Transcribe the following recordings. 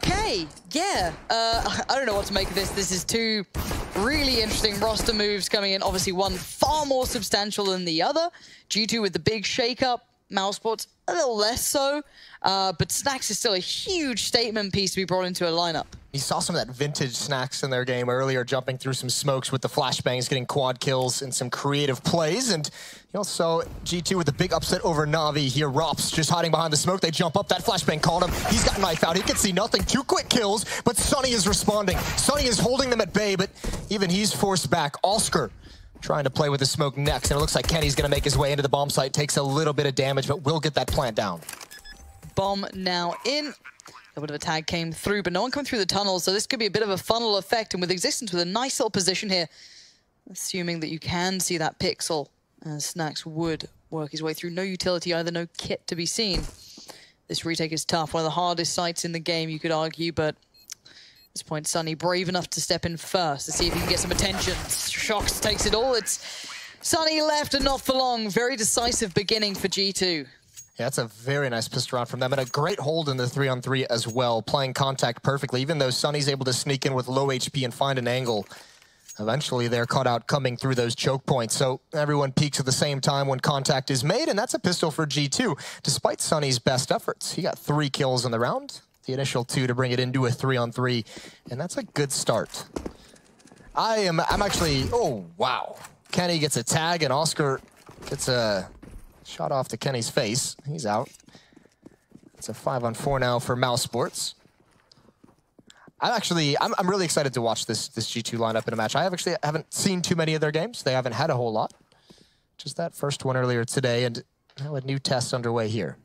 Okay, yeah. I don't know what to make of this. This is two really interesting roster moves coming in. Obviously, one far more substantial than the other. G2 with the big shake-up. Mousesports a little less so. But Snacks is still a huge statement piece to be brought into a lineup. You saw some of that vintage Snacks in their game earlier, jumping through some smokes with the flashbangs, getting quad kills and some creative plays. And you also G2 with the big upset over Na'Vi here. Rops just hiding behind the smoke. They jump up. That flashbang called him. He's got knife out. He can see nothing. 2 quick kills, but Sunny is responding. Sunny is holding them at bay, but even he's forced back. Oscar trying to play with the smoke next, and it looks like Kenny's going to make his way into the bomb site. Takes a little bit of damage, but will get that plant down. Bomb now in. A bit of a tag came through, but no one coming through the tunnel, so this could be a bit of a funnel effect. And with Existence with a nice little position here, assuming that you can see that pixel, as Snacks would work his way through. No utility either, no kit to be seen. This retake is tough, one of the hardest sites in the game, you could argue, but at this point, Sunny brave enough to step in first to see if he can get some attention. Shox takes it all. It's Sunny left and not for long. Very decisive beginning for G2. Yeah, that's a very nice pistol round from them, and a great hold in the 3-on-3 as well, playing contact perfectly. Even though Sunny's able to sneak in with low HP and find an angle, eventually they're caught out coming through those choke points. So everyone peaks at the same time when contact is made, and that's a pistol for G2. Despite Sunny's best efforts, he got 3 kills in the round, the initial 2 to bring it into a 3-on-3, and that's a good start. I'm actually, oh, wow. Kenny gets a tag, and Oscar gets a shot off to Kenny's face. He's out. It's a 5-on-4 now for Mousesports. I'm really excited to watch this G2 lineup in a match. I haven't seen too many of their games. They haven't had a whole lot. Just that first one earlier today, and now a new test underway here.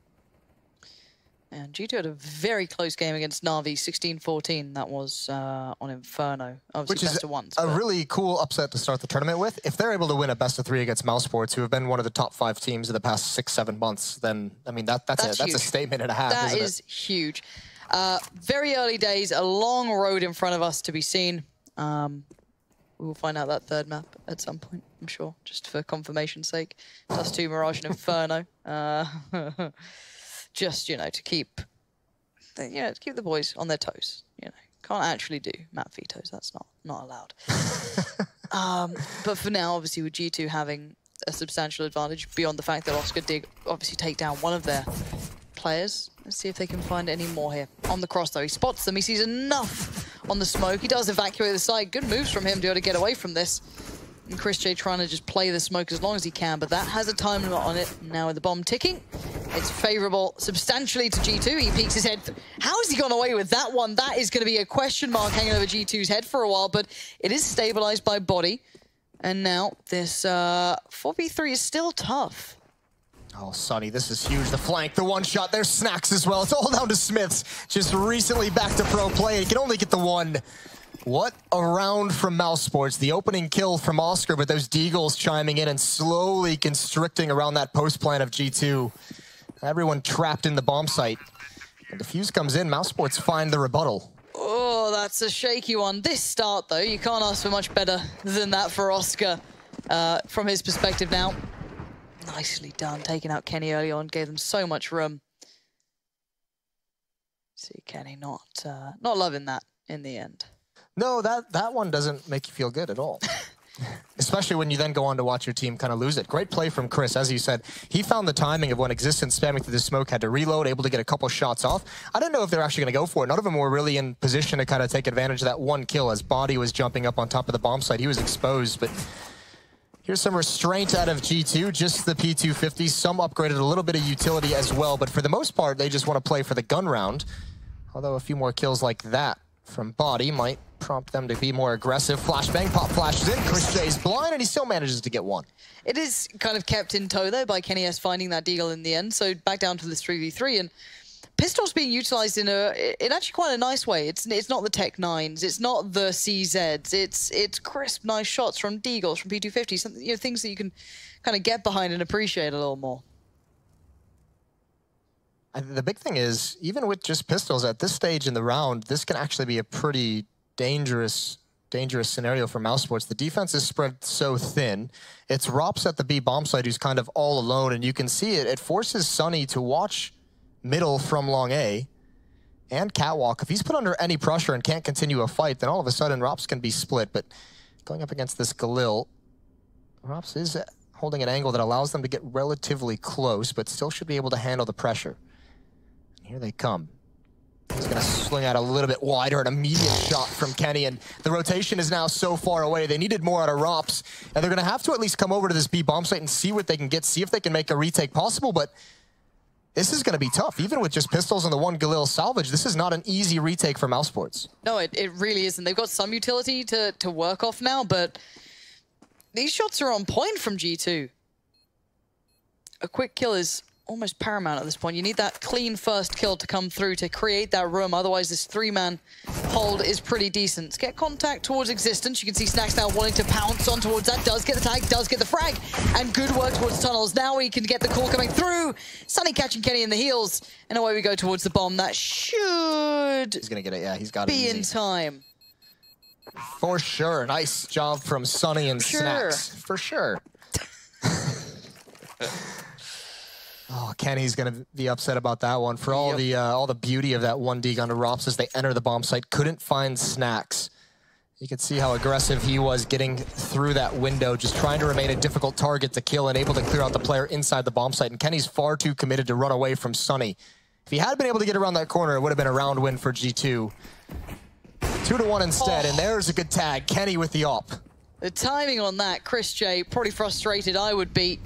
And G2 had a very close game against Na'Vi, 16-14. That was on Inferno. Obviously, best of ones. A really cool upset to start the tournament with. If they're able to win a best of 3 against Mousesports, who have been one of the top 5 teams in the past 6-7 months, then I mean that's a statement and a half. That is huge. Very early days, a long road in front of us to be seen. We will find out that third map at some point, I'm sure, just for confirmation's sake. Dust 2, Mirage, and Inferno. Just, you know, to keep the boys on their toes. You know, can't actually do map vetoes. That's not allowed. But for now, obviously, with G2 having a substantial advantage beyond the fact that Oscar did obviously take down one of their players. Let's see if they can find any more here. On the cross, though, he spots them. He sees enough on the smoke. He does evacuate the site. Good moves from him to be able to get away from this. And Chris J trying to just play the smoke as long as he can, but that has a time limit on it. Now with the bomb ticking, it's favorable substantially to G2. He peeks his head. How has he gone away with that one? That is going to be a question mark hanging over G2's head for a while, but it is stabilized by body. And now this 4v3 is still tough. Oh, Sunny, this is huge. The flank, the one shot, there's Snacks as well. It's all down to Smiths. Just recently back to pro play. He can only get the one. What a round from Mousesports. The opening kill from Oscar, but those Deagles chiming in and slowly constricting around that post plan of G2. Everyone trapped in the bomb site. And the fuse comes in, Mousesports find the rebuttal. Oh, that's a shaky one. This start, though, you can't ask for much better than that for Oscar from his perspective now. Nicely done, taking out Kenny early on, gave them so much room. See, Kenny not loving that in the end. No, that one doesn't make you feel good at all. Especially when you then go on to watch your team kind of lose it. Great play from Chris, as you said. He found the timing of when Existence spamming through the smoke, had to reload, able to get a couple shots off. I didn't know if they're actually going to go for it. None of them were really in position to kind of take advantage of that one kill as Body was jumping up on top of the bomb site. He was exposed, but here's some restraint out of G2, just the P250. Some upgraded a little bit of utility as well, but for the most part, they just want to play for the gun round. Although a few more kills like that from Body might prompt them to be more aggressive. Flashbang, pop flashes in. Chris J's blind, and he still manages to get one. It is kind of kept in tow, though, by Kenny S finding that deagle in the end. So back down to this 3v3, and Pistol's being utilized in actually quite a nice way. It's not the Tech 9s, it's not the CZs, it's crisp, nice shots from Deagles, from P250, something, you know, things that you can kind of get behind and appreciate a little more. The big thing is, even with just pistols at this stage in the round, this can actually be a pretty dangerous scenario for Mousesports. The defense is spread so thin. It's Rops at the B bomb site who's kind of all alone, and you can see it. It forces Sunny to watch middle from long A, and Catwalk. If he's put under any pressure and can't continue a fight, then all of a sudden Rops can be split. But going up against this Galil, Rops is holding an angle that allows them to get relatively close, but still should be able to handle the pressure. And here they come. He's going to swing out a little bit wider, an immediate shot from Kenny, and the rotation is now so far away. They needed more out of Rops, and they're going to have to at least come over to this B bomb site and see what they can get, see if they can make a retake possible, but this is going to be tough. Even with just pistols and the one Galil salvage, this is not an easy retake for Mousesports. No, it really isn't. They've got some utility to work off now, but these shots are on point from G2. A quick kill is almost paramount at this point. You need that clean first kill to come through to create that room. Otherwise, this three-man hold is pretty decent. Let's get contact towards Existence. You can see Snax now wanting to pounce on towards that. Does get the tag, does get the frag, and good work towards tunnels. Now we can get the call coming through. Sunny catching Kenny in the heels, and away we go towards the bomb. That should He's gonna get it. Yeah, he's got it be easy. in time. For sure. Nice job from Sunny and Snax. For sure. Oh, Kenny's going to be upset about that one. For all the beauty of that 1D gun to Rops as they enter the bomb site, couldn't find Snax. You can see how aggressive he was getting through that window, just trying to remain a difficult target to kill and able to clear out the player inside the bomb site. And Kenny's far too committed to run away from Sunny. If he had been able to get around that corner, it would have been a round win for G2. 2-1 instead, and there's a good tag. Kenny with the op. The timing on that, Chris J, probably frustrated I would be.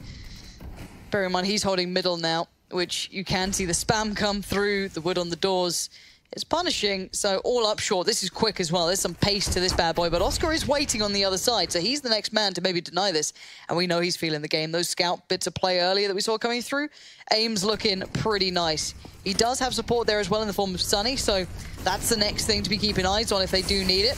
Bear in mind, he's holding middle now, which you can see the spam come through. The wood on the doors is punishing, so all up short. This is quick as well. There's some pace to this bad boy, but Oscar is waiting on the other side, so he's the next man to maybe deny this, and we know he's feeling the game. Those scout bits of play earlier that we saw coming through, aim's looking pretty nice. He does have support there as well in the form of Sunny, so that's the next thing to be keeping eyes on if they do need it.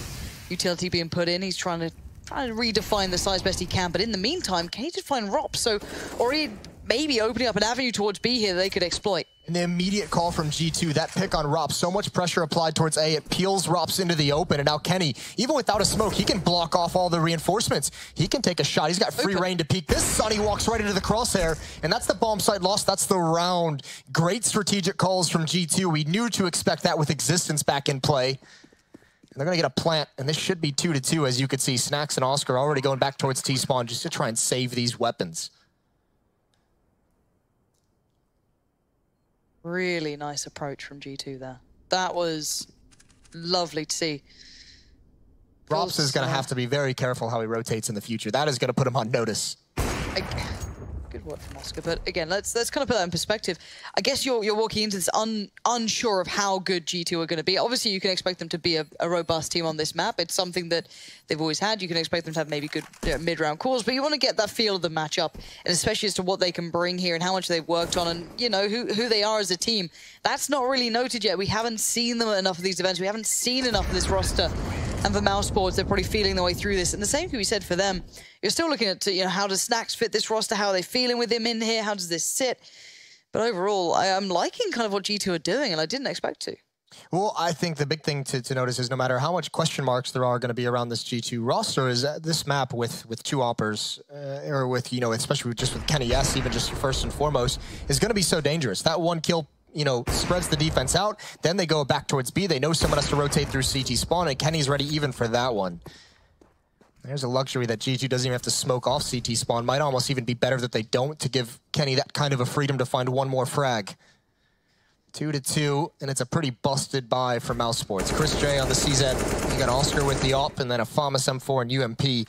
Utility being put in. He's trying to redefine the size best he can, but in the meantime, can he just find Rops? So already maybe opening up an avenue towards B here that they could exploit. And the immediate call from G2, that pick on Rops, so much pressure applied towards A, it peels Rops into the open, and now Kenny, even without a smoke, he can block off all the reinforcements. He can take a shot. He's got free reign to peek. This Sunny walks right into the crosshair, and that's the bomb site loss. That's the round. Great strategic calls from G2. We knew to expect that with Existence back in play. And they're going to get a plant, and this should be 2-2, as you could see. Snax and Oscar already going back towards T-spawn just to try and save these weapons. Really nice approach from G2 there. That was lovely to see. Rops is going to have to be very careful how he rotates in the future. That is going to put him on notice. Good work from Oscar, but again, let's kind of put that in perspective. I guess you're walking into this unsure of how good G2 are going to be. Obviously, you can expect them to be a robust team on this map. It's something that they've always had. You can expect them to have maybe good mid-round calls, but you want to get that feel of the matchup, and especially as to what they can bring here and how much they've worked on, and you know who they are as a team. That's not really noted yet. We haven't seen them at enough of these events. We haven't seen enough of this roster. And for Mousesports, they're probably feeling their way through this. And the same can be said for them. You're still looking at, how does Snax fit this roster? How are they feeling with him in here? How does this sit? But overall, I'm liking kind of what G2 are doing, and I didn't expect to. Well, I think the big thing to notice is no matter how much question marks there are going to be around this G2 roster, is this map with two oppers, or with, especially just with Kenny, yes, even just first and foremost, is going to be so dangerous. That one kill, spreads the defense out. Then they go back towards B. They know someone has to rotate through CT spawn, and Kenny's ready even for that one. There's a luxury that G2 doesn't even have to smoke off CT spawn. Might almost even be better that they don't, to give Kenny that kind of a freedom to find one more frag. 2-2, and it's a pretty busted buy for Mousesports. Chris J on the CZ. You got Oscar with the op, and then a FAMAS M4 and UMP.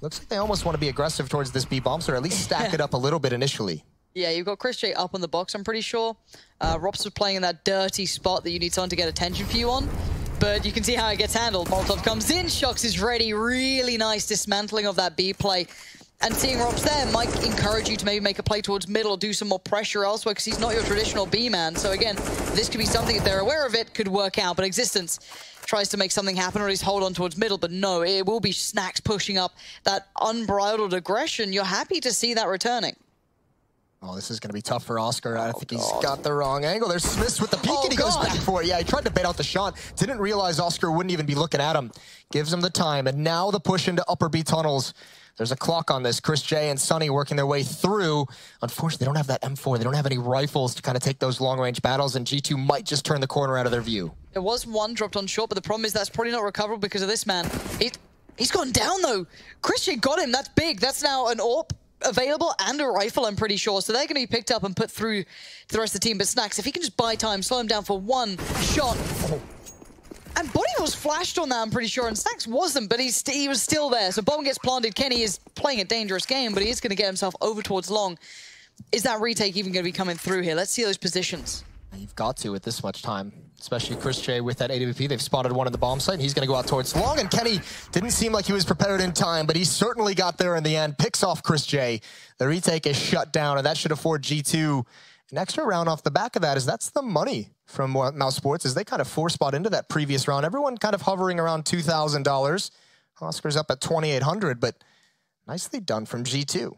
Looks like they almost want to be aggressive towards this B bomb, or at least stack it up a little bit initially. Yeah, you've got Chris J up on the box, I'm pretty sure. Rops was playing in that dirty spot that you need someone to get attention for you on. But you can see how it gets handled. Molotov comes in, Shox is ready. Really nice dismantling of that B play. And seeing Rops there might encourage you to maybe make a play towards middle or do some more pressure elsewhere, because he's not your traditional B man. So again, this could be something, if they're aware of it, could work out. But Existence tries to make something happen, or at least hold on towards middle. But no, it will be Snax pushing up that unbridled aggression. You're happy to see that returning. Oh, this is going to be tough for Oscar. I think he's got the wrong angle. There's Smiths with the peek, and he goes back for it. Yeah, he tried to bait out the shot. Didn't realize Oscar wouldn't even be looking at him. Gives him the time, and now the push into upper B tunnels. There's a clock on this. Chris J and Sunny working their way through. Unfortunately, they don't have that M4. They don't have any rifles to kind of take those long-range battles, and G2 might just turn the corner out of their view. There was one dropped on short, but the problem is that's probably not recoverable because of this man. He's gone down, though. Chris J got him. That's big. That's now an AWP available and a rifle, I'm pretty sure. So they're going to be picked up and put through to the rest of the team. But Snacks, if he can just buy time, slow him down for one shot. And Body was flashed on that, I'm pretty sure, and Snacks wasn't, but he was still there. So bomb gets planted. Kenny is playing a dangerous game, but he is going to get himself over towards long. Is that retake even going to be coming through here? Let's see those positions. You've got to with this much time, especially Chris J with that AWP. They've spotted one in the bomb site, and he's going to go out towards long, and Kenny didn't seem like he was prepared in time, but he certainly got there in the end. Picks off Chris J. The retake is shut down, and that should afford G2 an extra round off the back of that, as that's the money from Mousesports, as they kind of four-spot into that previous round. Everyone kind of hovering around $2,000. Oscar's up at $2,800, but nicely done from G2.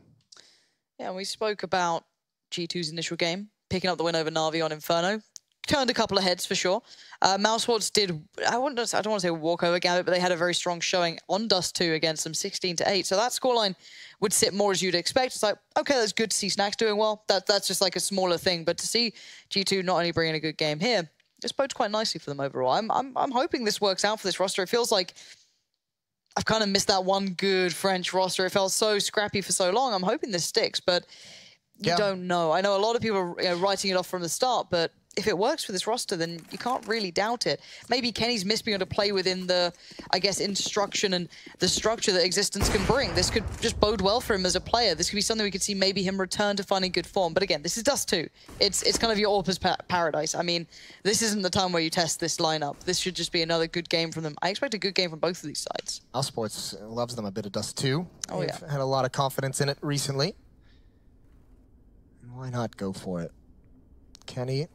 Yeah, we spoke about G2's initial game, picking up the win over Na'Vi on Inferno. Turned a couple of heads for sure. Mousesports did, I don't want to say walkover Gambit, but they had a very strong showing on Dust 2 against them, 16-8. So that scoreline would sit more as you'd expect. It's like, okay, that's good to see Snacks doing well. That's just like a smaller thing. But to see G2 not only bringing a good game here, this bodes quite nicely for them overall. I'm hoping this works out for this roster. It feels like I've kind of missed that one good French roster. It felt so scrappy for so long. I'm hoping this sticks, but you don't know. I know a lot of people are writing it off from the start, but if it works for this roster, then you can't really doubt it. Maybe Kenny's missed being able to play within the, I guess, instruction and the structure that Existence can bring. This could just bode well for him as a player. This could be something we could see maybe him return to finding good form. But again, this is Dust 2. It's kind of your AWP's paradise. I mean, this isn't the time where you test this lineup. This should just be another good game from them. I expect a good game from both of these sides. Mousesports loves them a bit of Dust 2. Oh, They've yeah. had a lot of confidence in it recently. Why not go for it? Kenny,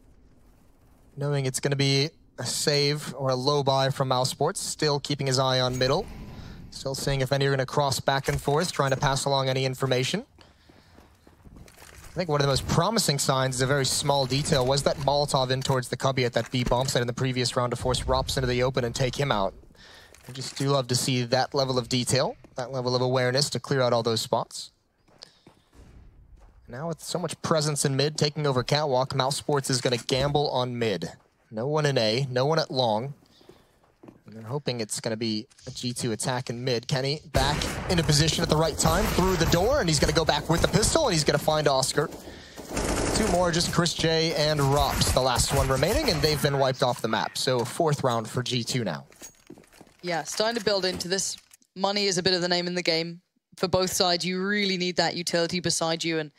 knowing it's going to be a save or a low buy from Mousesports, still keeping his eye on middle. Still seeing if any are going to cross back and forth, trying to pass along any information. I think one of the most promising signs is a very small detail was that Molotov in towards the cubby at that B bomb site in the previous round to force Rops into the open and take him out. I just do love to see that level of detail, that level of awareness to clear out all those spots. Now with so much presence in mid, taking over Catwalk, Mousesports is going to gamble on mid. No one in A, no one at long. And they're hoping it's going to be a G2 attack in mid. Kenny back into position at the right time, through the door, and he's going to go back with the pistol, and he's going to find Oscar. Two more, just Chris J and Rops, the last one remaining, and they've been wiped off the map. So fourth round for G2 now. Yeah, starting to build into this. Money is a bit of the name in the game. For both sides, you really need that utility beside you, and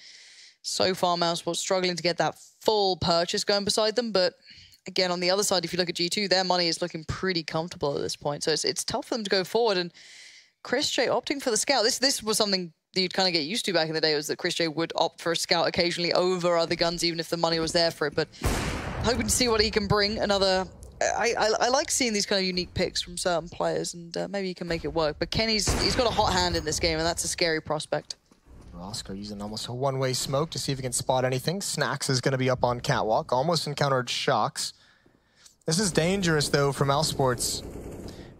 so far Mousesports struggling to get that full purchase going beside them. But again, on the other side, if you look at G2, their money is looking pretty comfortable at this point, so it's tough for them to go forward. And Chris J opting for the scout, this was something that you'd kind of get used to back in the day, was that Chris J would opt for a scout occasionally over other guns, even if the money was there for it. But hoping to see what he can bring. Another, I like seeing these kind of unique picks from certain players, and maybe he can make it work. But Kenny's got a hot hand in this game, and that's a scary prospect. Oscar using almost a one-way smoke to see if he can spot anything. Snacks is going to be up on Catwalk. Almost encountered Shocks. This is dangerous, though, for Mousesports,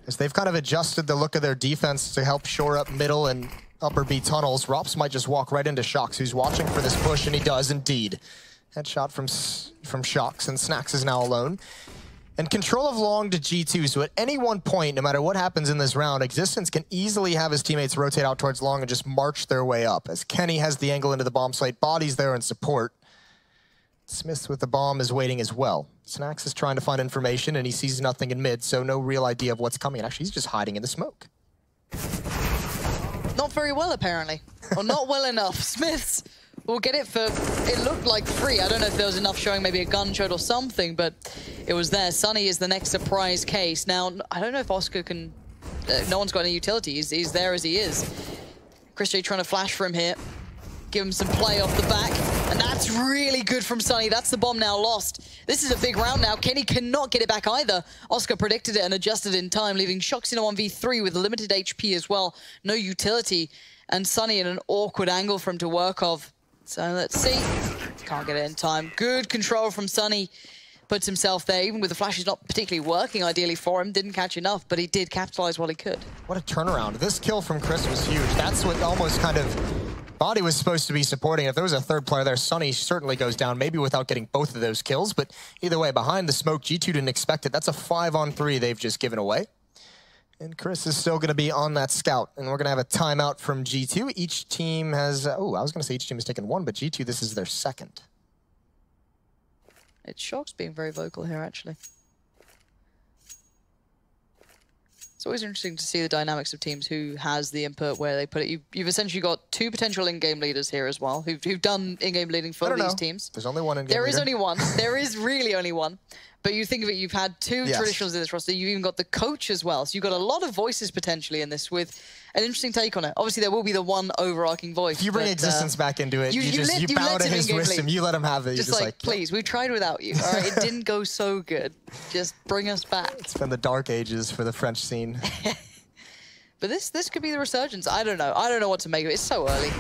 as they've kind of adjusted the look of their defense to help shore up middle and upper B tunnels. Rops might just walk right into Shocks, who's watching for this push, and he does indeed. Headshot from Shocks, and Snacks is now alone. And control of long to G2, so at any one point, no matter what happens in this round, Existence can easily have his teammates rotate out towards long and just march their way up, as Kenny has the angle into the bomb site, Body's there in support. Smith with the bomb is waiting as well. Snacks is trying to find information, and he sees nothing in mid, so no real idea of what's coming. And actually, he's just hiding in the smoke. Not very well, apparently. Or not well enough. Smiths will get it for, it looked like free. I don't know if there was enough showing maybe a gunshot or something, but it was there. Sunny is the next surprise case. Now, I don't know if Oscar can, no one's got any utility. He's there as he is. Chris J trying to flash for him here. Give him some play off the back. And that's really good from Sunny. That's the bomb now lost. This is a big round now. Kenny cannot get it back either. Oscar predicted it and adjusted in time, leaving Shocks in a 1v3 with limited HP as well. No utility. And Sunny in an awkward angle for him to work off. So let's see. Can't get it in time. Good control from Sunny. puts himself there, even with the flashes not particularly working ideally for him. Didn't catch enough, but he did capitalize while he could. What a turnaround. This kill from Chris was huge. That's what almost kind of Body was supposed to be supporting. If there was a third player there, Sunny certainly goes down, maybe without getting both of those kills. But either way, behind the smoke, G2 didn't expect it. That's a 5-on-3 they've just given away. And Chris is still going to be on that scout. And we're going to have a timeout from G2. Each team has, oh, I was going to say each team has taken one, but G2, this is their second. It's Shox being very vocal here, actually. It's always interesting to see the dynamics of teams, who has the input, where they put it. You've essentially got two potential in-game leaders here as well, who've done in-game leading for these teams. There's only one in-game leader. There is only one. There is really only one. But you think of it, you've had two traditionals in this roster. You've even got the coach as well. So you've got a lot of voices potentially in this, with an interesting take on it. Obviously, there will be the one overarching voice. If you bring existence back into it, you bow to his wisdom. You let him have it. Just like, please, we tried without you. All right, it didn't go so good. Just bring us back. It's been the dark ages for the French scene. But this could be the resurgence. I don't know. I don't know what to make of it. It's so early.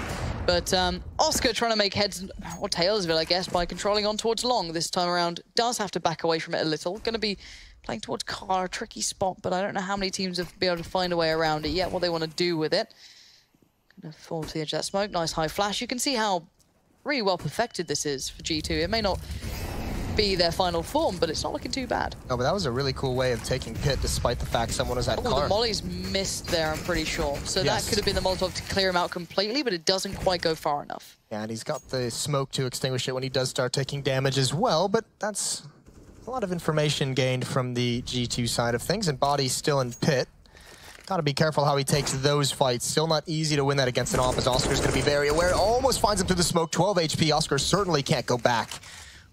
But Oscar trying to make heads or tails of it, I guess, by controlling on towards long this time around. Does have to back away from it a little. Going to be playing towards car, a tricky spot, but I don't know how many teams have been able to find a way around it yet, what they want to do with it. Going to fall to the edge of that smoke. Nice high flash. You can see how really well perfected this is for G2. It may not be their final form, but it's not looking too bad. No, but that was a really cool way of taking pit, despite the fact someone was at car. The molly's missed there, I'm pretty sure. So that could have been the Molotov to clear him out completely, but it doesn't quite go far enough. Yeah, and he's got the smoke to extinguish it when he does start taking damage as well, but that's a lot of information gained from the G2 side of things, and Body's still in pit. Gotta be careful how he takes those fights. Still not easy to win that against an off, as Oscar's gonna be very aware. Almost finds him through the smoke, 12 HP. Oscar certainly can't go back.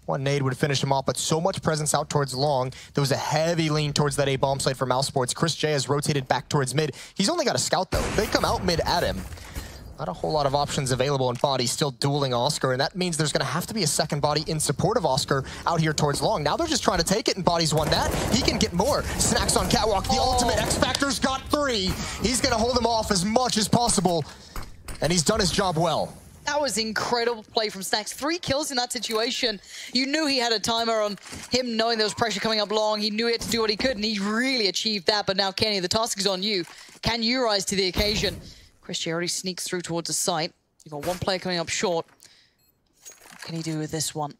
One nade would finish him off, but so much presence out towards long. There was a heavy lean towards that A bomb site for Mousesports. Chris J has rotated back towards mid. He's only got a scout, though. They come out mid at him. Not a whole lot of options available, and Body still dueling Oscar, and that means there's going to have to be a second Body in support of Oscar out here towards long. Now they're just trying to take it, and Body's won that. He can get more. Snacks on Catwalk. The ultimate X-Factor's got 3. He's going to hold him off as much as possible, and he's done his job well. That was incredible play from Snacks. 3 kills in that situation. You knew he had a timer on him, knowing there was pressure coming up long. He knew he had to do what he could, and he really achieved that. But now, Kenny, the task is on you. Can you rise to the occasion? Chris J already sneaks through towards the site. You've got one player coming up short. What can he do with this one?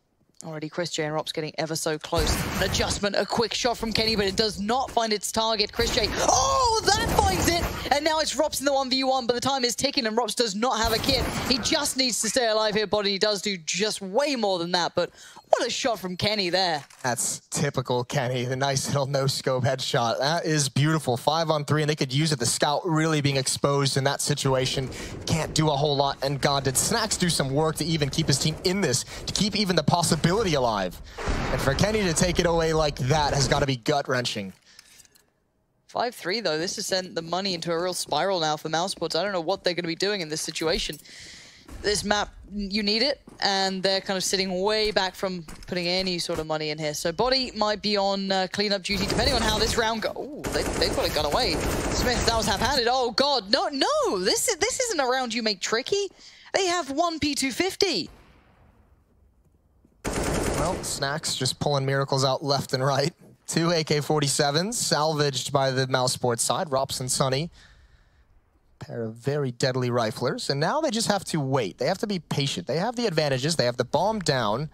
Already Chris J and Rop's getting ever so close. An adjustment, a quick shot from Kenny, but it does not find its target. Chris J, oh, that finds it! And now it's Rops in the 1v1, but the time is ticking and Rops does not have a kit. He just needs to stay alive here, but he does do just way more than that. But what a shot from Kenny there. That's typical Kenny, the nice little no-scope headshot. That is beautiful. 5-on-3, and they could use it. The scout really being exposed in that situation. Can't do a whole lot, and God, did Snacks do some work to even keep his team in this, to keep even the possibility alive. And for Kenny to take it away like that has got to be gut-wrenching. 5-3, though. This has sent the money into a real spiral now for Mousesports. I don't know what they're going to be doing in this situation. This map, you need it, and they're kind of sitting way back from putting any sort of money in here. So Body might be on cleanup duty, depending on how this round goes. Oh, they've got it gun away. Smith, that was half-handed. Oh, God, no, this isn't a round you make tricky. They have 1 P250. Well, Snacks just pulling miracles out left and right. 2 AK-47s salvaged by the Mousesports side, Rops and Sunny. Pair of very deadly riflers, and now they just have to wait. They have to be patient. They have the advantages. They have the bomb down.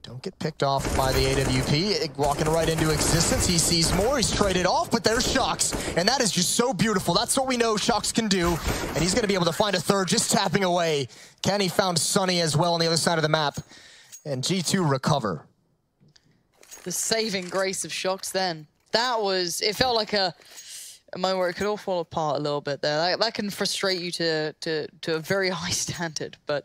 Don't get picked off by the AWP. Walking right into existence. He sees more. He's traded off, but there's Shox, and that is just so beautiful. That's what we know Shox can do, and he's going to be able to find a third just tapping away. Kenny found Sunny as well on the other side of the map, and G2 recover. The saving grace of Shox then. That was, it felt like a moment where it could all fall apart a little bit there. That can frustrate you to a very high standard, but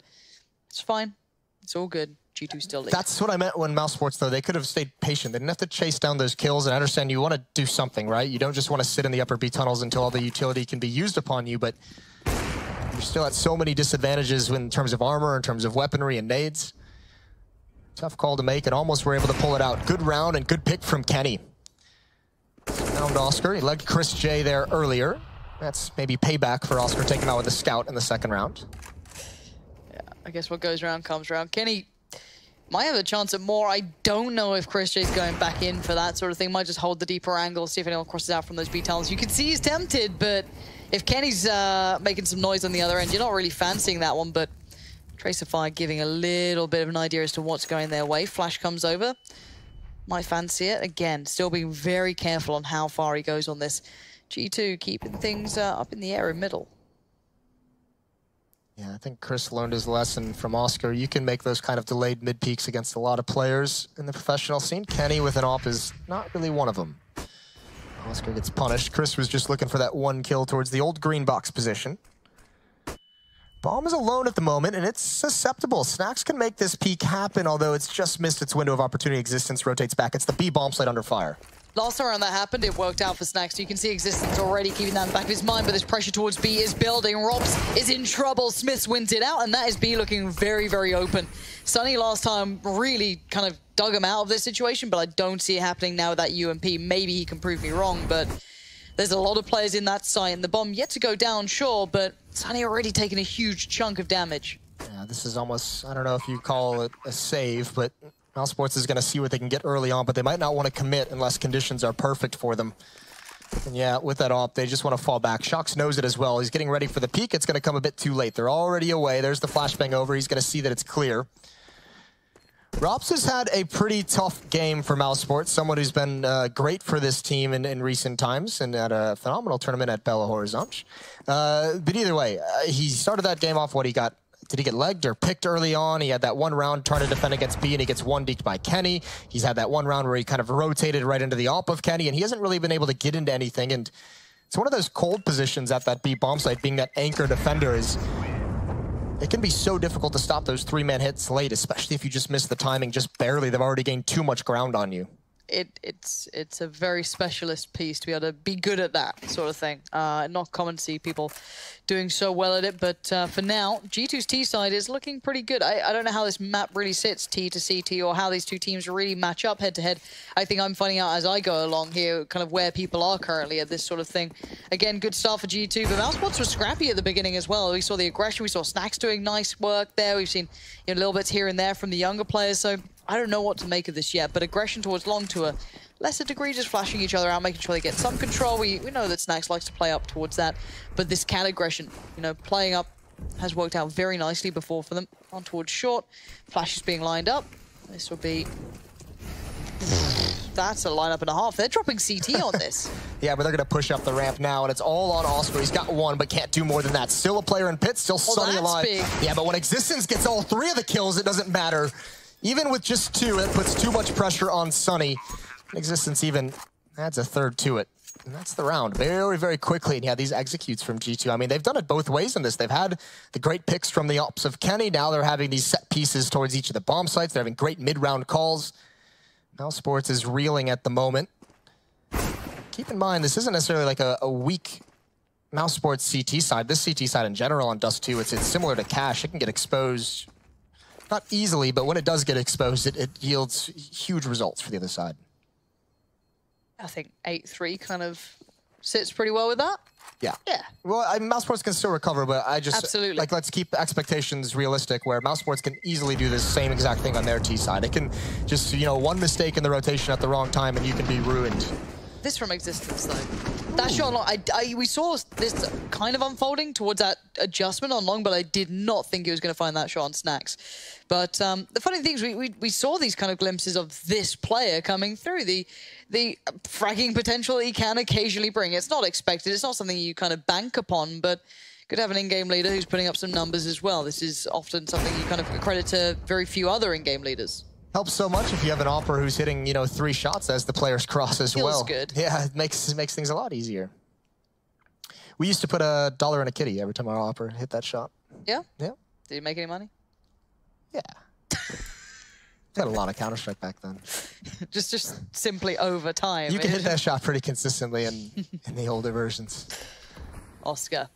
it's fine. It's all good. G2 still leads. That's what I meant when Mousesports, though. They could have stayed patient. They didn't have to chase down those kills, and I understand you want to do something, right? You don't just want to sit in the upper B tunnels until all the utility can be used upon you, but you're still at so many disadvantages in terms of armor, in terms of weaponry and nades. Tough call to make, and almost were able to pull it out. Good round and good pick from Kenny. Found Oscar. He led Chris J there earlier. That's maybe payback for Oscar taking out with a scout in the second round. Yeah, I guess what goes around comes around. Kenny Might have a chance at more. I don't know if Chris J's going back in for that sort of thing. Might just hold the deeper angle, see if anyone crosses out from those B tunnels. You can see he's tempted, but if Kenny's making some noise on the other end, you're not really fancying that one, but Trace of Fire giving a little bit of an idea as to what's going their way. Flash comes over. Might fancy it. Again, still being very careful on how far he goes on this. G2 keeping things up in the air in middle. Yeah, I think Chris learned his lesson from Oscar. You can make those kind of delayed mid-peaks against a lot of players in the professional scene. Kenny with an op is not really one of them. Oscar gets punished. Chris was just looking for that one kill towards the old green box position. Bomb is alone at the moment, and it's susceptible. Snacks can make this peak happen, although it's just missed its window of opportunity. Existence rotates back. It's the B bomb site under fire. Last time around that happened, it worked out for Snacks. You can see Existence already keeping that in the back of his mind, but this pressure towards B is building. Robs is in trouble. Smiths wins it out, and that is B looking very, very open. Sunny last time really kind of dug him out of this situation, but I don't see it happening now with that UMP. Maybe he can prove me wrong, but there's a lot of players in that site, and the bomb yet to go down, sure, but Sunny already taken a huge chunk of damage. Yeah, this is almost, I don't know if you call it a save, but Mousesports is going to see what they can get early on, but they might not want to commit unless conditions are perfect for them. And yeah, with that op, they just want to fall back. Shox knows it as well. He's getting ready for the peak. It's going to come a bit too late. They're already away. There's the flashbang over. He's going to see that it's clear. Rops has had a pretty tough game for Mousesports, someone who's been great for this team in recent times and at a phenomenal tournament at Belo Horizonte. But either way, he started that game off what he got. Did he get legged or picked early on? He had that one round trying to defend against B, and he gets one deked by Kenny. He's had that one round where he kind of rotated right into the op of Kenny, and he hasn't really been able to get into anything. And it's one of those cold positions at that B bomb site, being that anchor defender is... It can be so difficult to stop those three-man hits late, especially if you just miss the timing just barely. They've already gained too much ground on you. It's a very specialist piece to be able to be good at that sort of thing. Not common to see people doing so well at it, but for now, G2's T side is looking pretty good. I don't know how this map really sits T to CT or how these two teams really match up head to head. I think I'm finding out as I go along here kind of where people are currently at this sort of thing. Again, good start for G2, but Mousesports was scrappy at the beginning as well. We saw the aggression, we saw Snacks doing nice work there. We've seen little bits here and there from the younger players, so I don't know what to make of this yet, but aggression towards long to a lesser degree, just flashing each other out, making sure they get some control. We know that Snacks likes to play up towards that, but this cat aggression, playing up has worked out very nicely before for them. On towards short, Flash is being lined up. This will be... That's a lineup and a half. They're dropping CT on this. Yeah, but they're going to push up the ramp now, and it's all on Oscar. He's got one, but can't do more than that. Still a player in pit, still Sunny alive. Big. Yeah, but when Existence gets all three of the kills, it doesn't matter. Even with just two, it puts too much pressure on Sunny. Existence even adds a third to it. And that's the round. Very, very quickly. And yeah, these executes from G2. I mean, they've done it both ways in this. They've had the great picks from the ops of Kenny. Now they're having these set pieces towards each of the bomb sites. They're having great mid-round calls. Mousesports is reeling at the moment. Keep in mind, this isn't necessarily like a weak Mousesports CT side. This CT side in general on Dust 2, it's similar to Cash. It can get exposed, not easily, but when it does get exposed, it yields huge results for the other side. I think 8-3 kind of sits pretty well with that. Yeah. Yeah. Well, Mousesports can still recover, but I just... Absolutely. Like, let's keep expectations realistic, where Mousesports can easily do the same exact thing on their T side. It can just, one mistake in the rotation at the wrong time, and you can be ruined. This from Existence, though. That shot on long, we saw this kind of unfolding towards that adjustment on long, but I did not think he was going to find that shot on Snacks. But the funny thing is we saw these kind of glimpses of this player coming through, the fragging potential he can occasionally bring. It's not expected, it's not something you kind of bank upon, but good to have an in-game leader who's putting up some numbers as well. This is often something you kind of credit to very few other in-game leaders. Helps so much if you have an opera who's hitting, 3 shots as the players cross as well. Feels good. Yeah, it makes things a lot easier. We used to put $1 in a kitty every time our opera hit that shot. Yeah? Yeah. Did you make any money? Yeah. Had a lot of Counter-Strike back then. just simply over time. You can hit that shot pretty consistently in the older versions. Oscar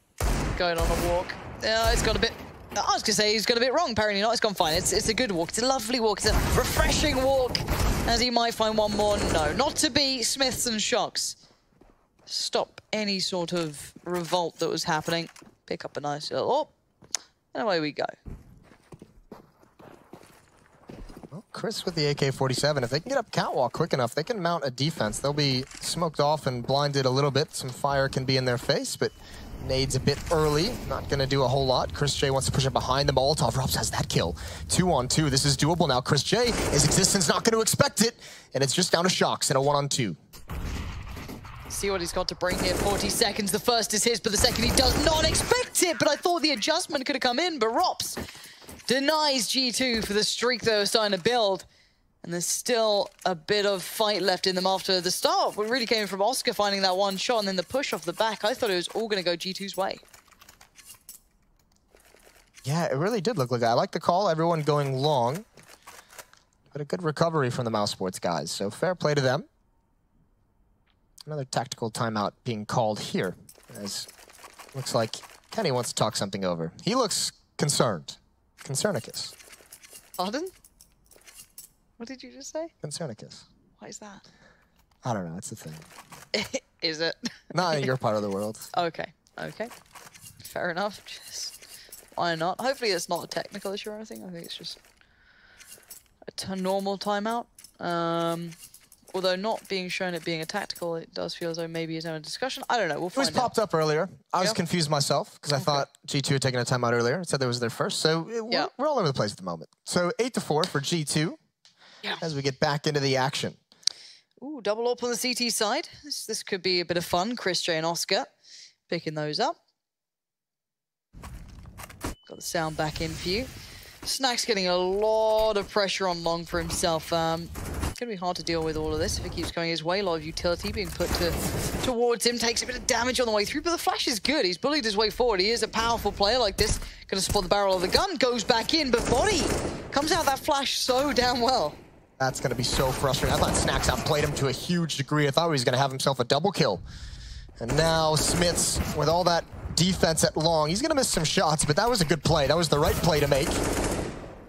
going on a walk. It's got a bit... I was going to say he's got a bit wrong. Apparently not. It's gone fine. It's a good walk. It's a lovely walk. It's a refreshing walk. As he might find one more. No, not to be Smiths and Shox. Stop any sort of revolt that was happening. Pick up a nice little... Oh, and away we go. Well, Chris with the AK-47, if they can get up catwalk quick enough, they can mount a defense. They'll be smoked off and blinded a little bit. Some fire can be in their face, but nades a bit early. Not going to do a whole lot. Chris J wants to push it behind the Molotov. Robs has that kill. 2-on-2. This is doable now. Chris J, his existence not going to expect it, and it's just down to Shox in a 1-on-2. See what he's got to bring here. 40 seconds. The first is his, but the second he does not expect it. But I thought the adjustment could have come in, but Rops denies G2 for the streak they were starting to build. And there's still a bit of fight left in them after the start. What really came from Oscar finding that one shot and then the push off the back. I thought it was all going to go G2's way. Yeah, it really did look like that. I like the call, everyone going long. But a good recovery from the Mousesports guys, so fair play to them. Another tactical timeout being called here, as looks like Kenny wants to talk something over. He looks concerned. Concernicus. Pardon? What did you just say? Concernicus. Why is that? I don't know, it's a thing. Is it? Not in your part of the world. Okay, okay. Fair enough. Just, why not? Hopefully it's not a technical issue or anything. I think it's just a normal timeout. Although not being shown it being a tactical, it does feel as though maybe he's having a discussion. I don't know, we'll find out. It was popped up earlier. I was confused myself, because I thought G2 had taken a timeout earlier. It said that was their first, so we're all over the place at the moment. So 8-4 for G2 as we get back into the action. Ooh, double up on the CT side. This could be a bit of fun. Chris J and Oscar picking those up. Got the sound back in for you. Snack's getting a lot of pressure on long for himself. It's going to be hard to deal with all of this if it keeps going his way. A lot of utility being put towards him. Takes a bit of damage on the way through, but the flash is good. He's bullied his way forward. He is a powerful player like this. Going to spot the barrel of the gun. Goes back in, but body comes out that flash so damn well. That's going to be so frustrating. I thought Snacks outplayed him to a huge degree. I thought he was going to have himself a double kill. And now Smiths, with all that defense at long, he's going to miss some shots, but that was a good play. That was the right play to make.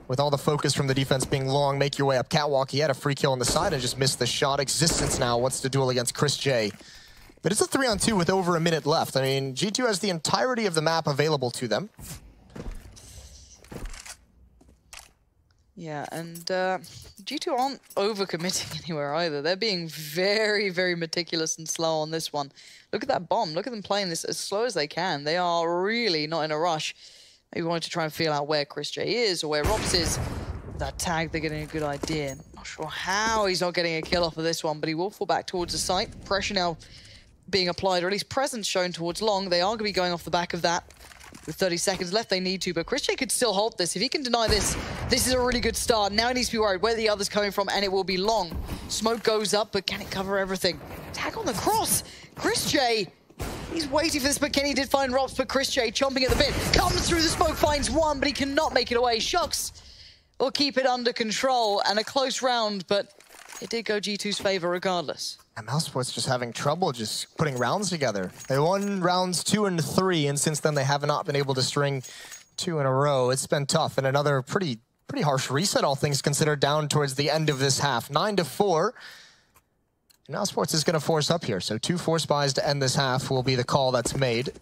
With all the focus from the defense being long, make your way up catwalk. He had a free kill on the side and just missed the shot. Existence now wants to duel against Chris J. But it's a 3-on-2 with over a minute left. I mean, G2 has the entirety of the map available to them. Yeah, and G2 aren't overcommitting anywhere either. They're being very, very meticulous and slow on this one. Look at that bomb. Look at them playing this as slow as they can. They are really not in a rush. Maybe wanted to try and feel out where Chris J is or where Robs is. That tag, they're getting a good idea. Not sure how he's not getting a kill off of this one, but he will fall back towards the site. Pressure now being applied, or at least presence shown towards long. They are going to be going off the back of that. With 30 seconds left, they need to, but Chris J could still hold this. If he can deny this, this is a really good start. Now he needs to be worried where the other's coming from, and it will be long. Smoke goes up, but can it cover everything? Tag on the cross. Chris J, he's waiting for this, but Kenny did find Robs, but Chris J chomping at the bit. Comes through the smoke, finds one, but he cannot make it away. Shox will keep it under control, and a close round, but it did go G2's favor regardless. And Mousesports just having trouble just putting rounds together. They won rounds 2 and 3, and since then they have not been able to string 2 in a row. It's been tough, and another pretty harsh reset, all things considered, down towards the end of this half. 9-4. Mousesports is going to force up here, so 2 force buys to end this half will be the call that's made.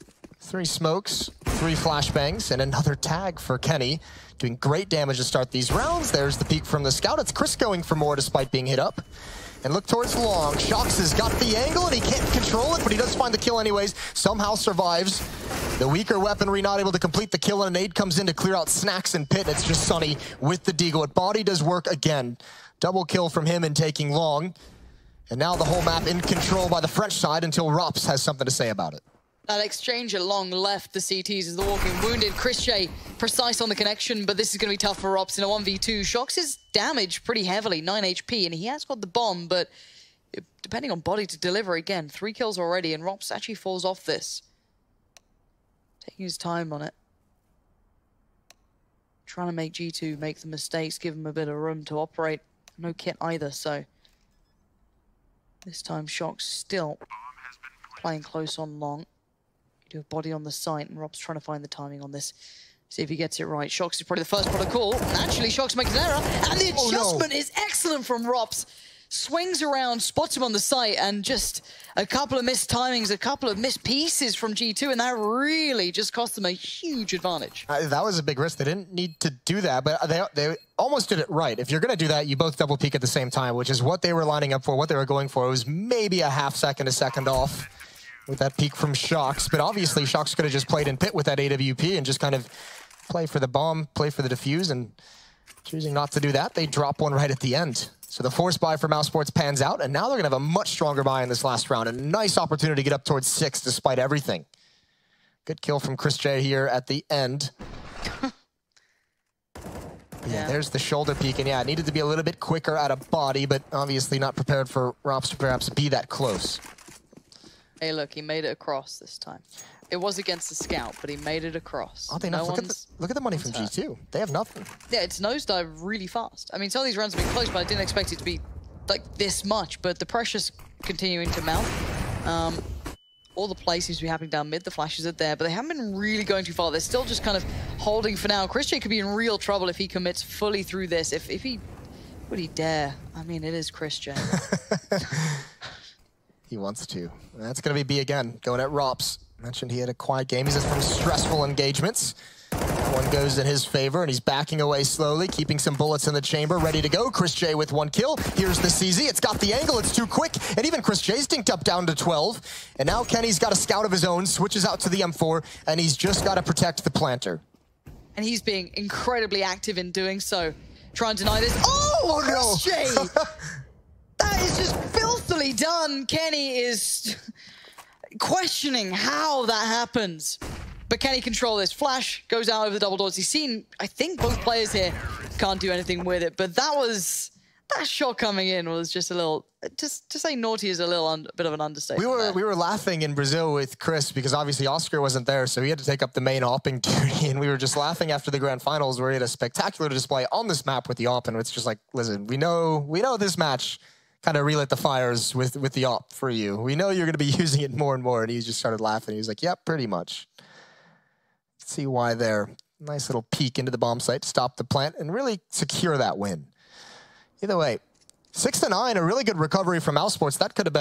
3 smokes, 3 flashbangs, and another tag for Kenny. Doing great damage to start these rounds. There's the peek from the scout. It's Chris going for more despite being hit up. And look towards long. Shox has got the angle and he can't control it, but he does find the kill anyways. Somehow survives. The weaker weaponry not able to complete the kill, and a nade comes in to clear out Snacks and Pit. It's just Sunny with the deagle. It body does work again. Double kill from him and taking long. And now the whole map in control by the French side until Rops has something to say about it. That exchange at long left the CTs as the walking wounded. Chris J precise on the connection, but this is going to be tough for Rops in a 1v2. Shox is damaged pretty heavily, 9 HP, and he has got the bomb, but depending on body to deliver again, 3 kills already, and Rops actually falls off this. Taking his time on it. Trying to make G2 make the mistakes, give him a bit of room to operate. No kit either, so this time Shox still playing close on long. You do a body on the site, and Rob's trying to find the timing on this. See if he gets it right. Shox is probably the first protocol. Naturally, Shox makes an error, and the adjustment is excellent from Robs. swings around, spots him on the site, and just a couple of missed timings, a couple of missed pieces from G2, and that really just cost them a huge advantage. That was a big risk. They didn't need to do that, but they almost did it right. If you're going to do that, you both double peek at the same time, which is what they were lining up for, what they were going for. It was maybe a half second, a second off with that peek from Shox, but obviously Shox could have just played in pit with that AWP and just kind of play for the bomb, play for the defuse, and choosing not to do that, they drop one right at the end. So the force buy for Mousesports pans out, and now they're going to have a much stronger buy in this last round. A nice opportunity to get up towards 6 despite everything. Good kill from Chris J here at the end. Yeah, there's the shoulder peek, and yeah, it needed to be a little bit quicker out of body, but obviously not prepared for Rops to perhaps be that close. Hey, look, he made it across this time. It was against the scout, but he made it across. Oddly enough, look at the money from G2. They have nothing. Yeah, it's nosedive really fast. I mean, some of these rounds have been close, but I didn't expect it to be like this much. But the pressure's continuing to mount. All the play seems to be happening down mid. The flashes are there, but they haven't been really going too far. They're still just kind of holding for now. Chris J could be in real trouble if he commits fully through this. If he... Would he dare? I mean, it is Chris J. He wants to. That's going to be B again, going at Rops. Mentioned he had a quiet game. He's had some stressful engagements. That one goes in his favor, and he's backing away slowly, keeping some bullets in the chamber, ready to go. Chris J with 1 kill. Here's the CZ. It's got the angle. It's too quick. And even Chris J's dinked up down to 12. And now Kenny's got a scout of his own, switches out to the M4, and he's just got to protect the planter. And he's being incredibly active in doing so. Try and deny this. Oh, Chris J! That is just filthily done. Kenny is questioning how that happens. But can he control this? Flash goes out over the double doors. He's seen, I think, both players here can't do anything with it. But that shot coming in was just a little, just to say naughty is a little bit of an understatement. We were laughing in Brazil with Chris because obviously Oscar wasn't there, so he had to take up the main opping duty. And we were just laughing after the grand finals where he had a spectacular display on this map with the op. And it's just like, listen, we know this match kind of relit the fires with the op for you. We know you're going to be using it more and more. And he just started laughing. He was like, yep, pretty much. See why there. Nice little peek into the bomb site to stop the plant and really secure that win. Either way, 6-9, a really good recovery from Mousesports. That could have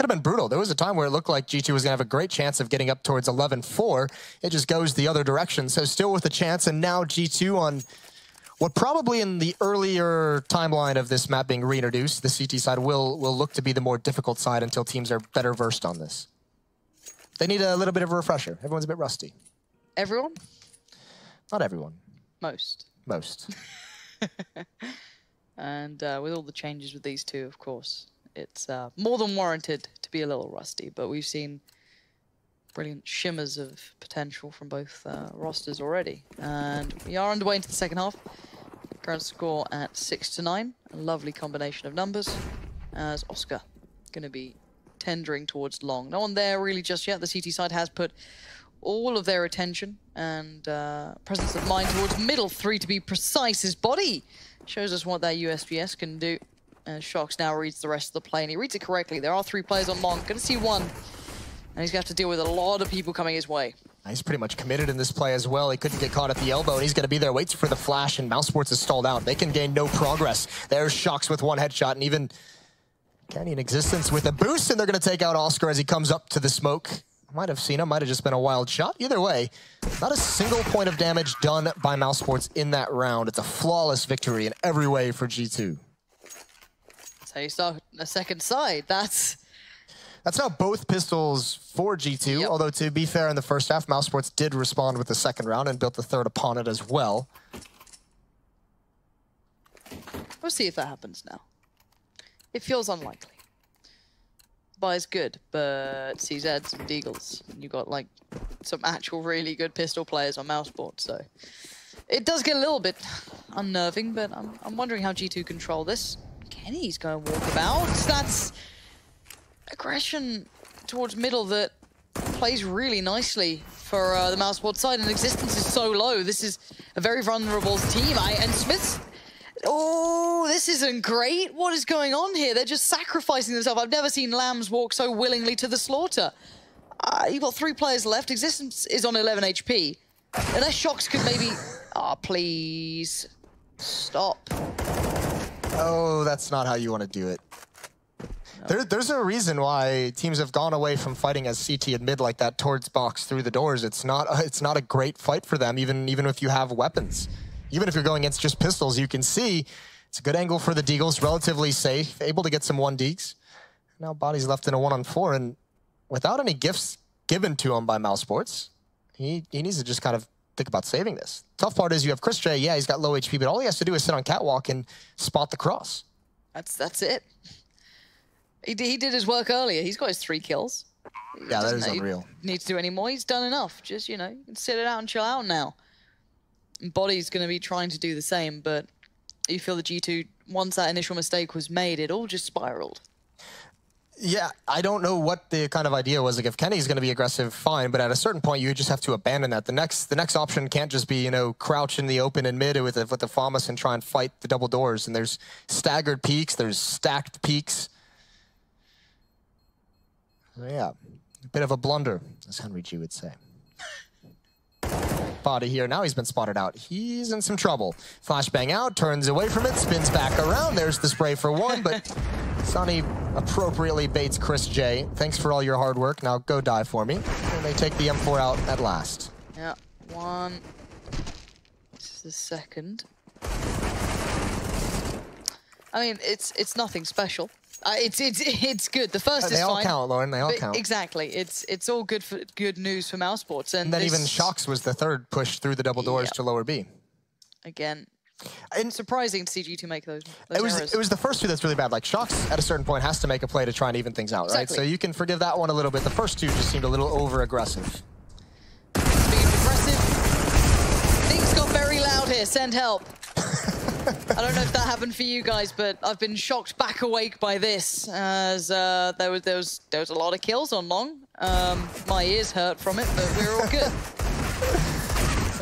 been brutal. There was a time where it looked like G2 was going to have a great chance of getting up towards 11-4. It just goes the other direction. So still with a chance, and now G2 on what probably in the earlier timeline of this map being reintroduced, the CT side will look to be the more difficult side until teams are better versed on this. They need a little bit of a refresher. Everyone's a bit rusty. Everyone? Not everyone. Most. Most. And with all the changes with these two, of course, it's more than warranted to be a little rusty. But we've seen brilliant shimmers of potential from both rosters already. And we are underway into the second half. Current score at 6-9. A lovely combination of numbers. As Oscar going to be tendering towards long. No one there really just yet. The CT side has put all of their attention and presence of mind towards middle 3 to be precise. His body shows us what that USPS can do. And Shox now reads the rest of the play, and he reads it correctly. There are 3 players on long. Going to see 1. And he's going to have to deal with a lot of people coming his way. He's pretty much committed in this play as well. He couldn't get caught at the elbow, and he's going to be there, waits for the flash, and Mousesports is stalled out. They can gain no progress. There's Shox with 1 headshot, and even Kenny in existence with a boost, and they're going to take out Oscar as he comes up to the smoke. Might have seen him, might have just been a wild shot. Either way, not a single point of damage done by Mousesports in that round. It's a flawless victory in every way for G2. That's how you start a second side. That's now both pistols for G2, yep. Although to be fair, in the first half, Mousesports did respond with the second round and built the third upon it as well. We'll see if that happens now. It feels unlikely. Buy's good, but CZs and Deagles. You got like some actual really good pistol players on Mousesports, so it does get a little bit unnerving, but I'm wondering how G2 control this. Kenny's going to walk about. That's aggression towards middle that plays really nicely for the Mousesports side, and existence is so low. This is a very vulnerable team. And Smith's... Oh, this isn't great. What is going on here? They're just sacrificing themselves. I've never seen Lambs walk so willingly to the slaughter. You've got 3 players left. Existence is on 11 HP. Unless Shox could maybe... Ah, please. Stop. Oh, that's not how you want to do it. There's a reason why teams have gone away from fighting as CT and mid like that towards box through the doors. It's not a great fight for them, even if you have weapons. Even if you're going against just pistols, you can see it's a good angle for the Deagles, relatively safe, able to get some 1-deeks. Now Body's left in a 1-on-4, and without any gifts given to him by Mousesports, he needs to just kind of think about saving this. Tough part is you have Chris J, yeah, he's got low HP, but all he has to do is sit on catwalk and spot the cross. That's it. He did his work earlier. He's got his 3 kills. Yeah, that is unreal. Need to do any more. He's done enough. Just, you know, you can sit it out and chill out now. And Body's going to be trying to do the same, but you feel the G2, once that initial mistake was made, it all just spiraled. Yeah, I don't know what the kind of idea was. Like, if Kenny's going to be aggressive, fine, but at a certain point, you just have to abandon that. The next option can't just be, you know, crouch in the open and mid with the FAMAS and try and fight the double doors. And there's staggered peaks, there's stacked peaks. So yeah, a bit of a blunder, as Henry G would say. Body here, now he's been spotted out. He's in some trouble. Flashbang out, turns away from it, spins back around. There's the spray for 1, but Sonny appropriately baits Chris J. Thanks for all your hard work. Now go die for me. And they take the M4 out at last. Yeah, 1. This is the second. I mean, it's nothing special. It's good. The first is fine. They all count, Lauren. They all count. Exactly. It's all good news for Mousesports. And then even Shocks was the third push through the double doors to lower B. Again, it's surprising to see G2 make those errors. It was the first 2 that's really bad. Like, Shocks at a certain point has to make a play to try and even things out, right? So you can forgive that one a little bit. The first 2 just seemed a little over-aggressive. Being aggressive. Things got very loud here. Send help. I don't know if that happened for you guys, but I've been shocked back awake by this, as there was a lot of kills on long. My ears hurt from it, but we're all good.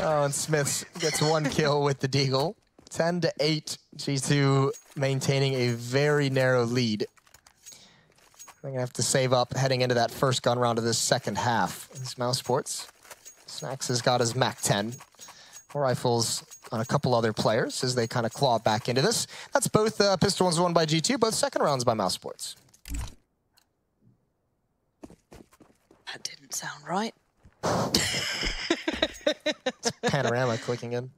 Oh, and Smiths gets 1 kill with the Deagle. 10-8, G2 maintaining a very narrow lead. They're gonna have to save up heading into that first gun round of this second half. This Mousesports. Snacks has got his MAC-10. Rifles on a couple other players as they kind of claw back into this. That's both pistol ones won by G2, both second rounds by Mousesports. That didn't sound right. It's Panorama clicking in.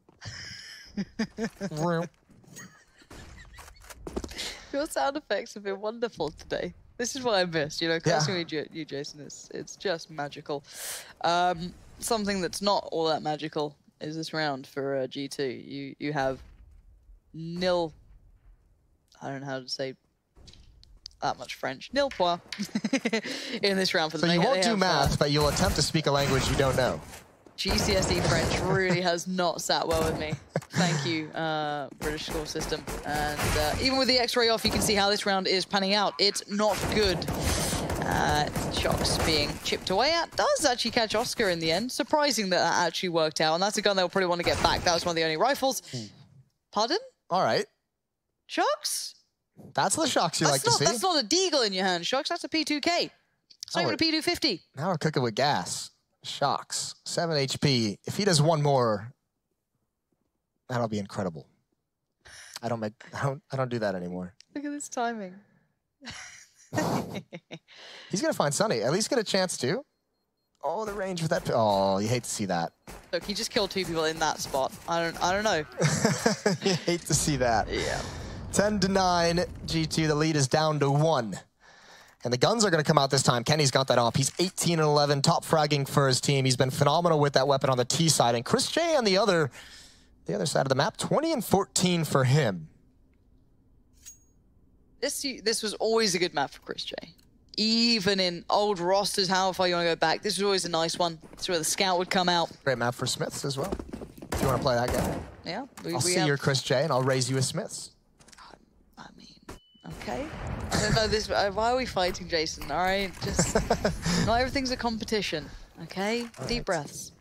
Your sound effects have been wonderful today. This is what I missed, you know, cursing with you, Jason, it's just magical. Something that's not all that magical is this round for G2. You have nil, I don't know how to say that much French, nil point in this round for the So you won't do math, but you'll attempt to speak a language you don't know. GCSE French really has not sat well with me. Thank you, British school system. And even with the X-ray off, you can see how this round is panning out. It's not good. Shocks being chipped away at. Does actually catch Oscar in the end. Surprising that that actually worked out. And that's a gun they'll probably want to get back. That was one of the only rifles. Pardon? All right. Shocks? That's the Shocks you like to see. That's not a Deagle in your hand, Shocks. That's a P2K. It's not even a P250. Now we're cooking with gas. Shocks, 7 HP. If he does 1 more, that'll be incredible. I don't do that anymore. Look at this timing. He's gonna find Sonny. At least get a chance to. Oh, the range with that. Oh, you hate to see that. Look, he just killed 2 people in that spot. I don't know. You hate to see that. Yeah. 10-9, G2. The lead is down to 1. And the guns are going to come out this time. Kenny's got that off. He's 18-11, top fragging for his team. He's been phenomenal with that weapon on the T side. And Chris J on the other side of the map, 20-14 for him. This was always a good map for Chris J. Even in old rosters, how far you want to go back, this was always a nice one. This is where the scout would come out. Great map for Smiths as well. If you want to play that game. Yeah. I'll see your Chris J and I'll raise you a Smiths. I mean, okay. I don't know this. Why are we fighting, Jason? All right, just not everything's a competition. Okay, deep breaths.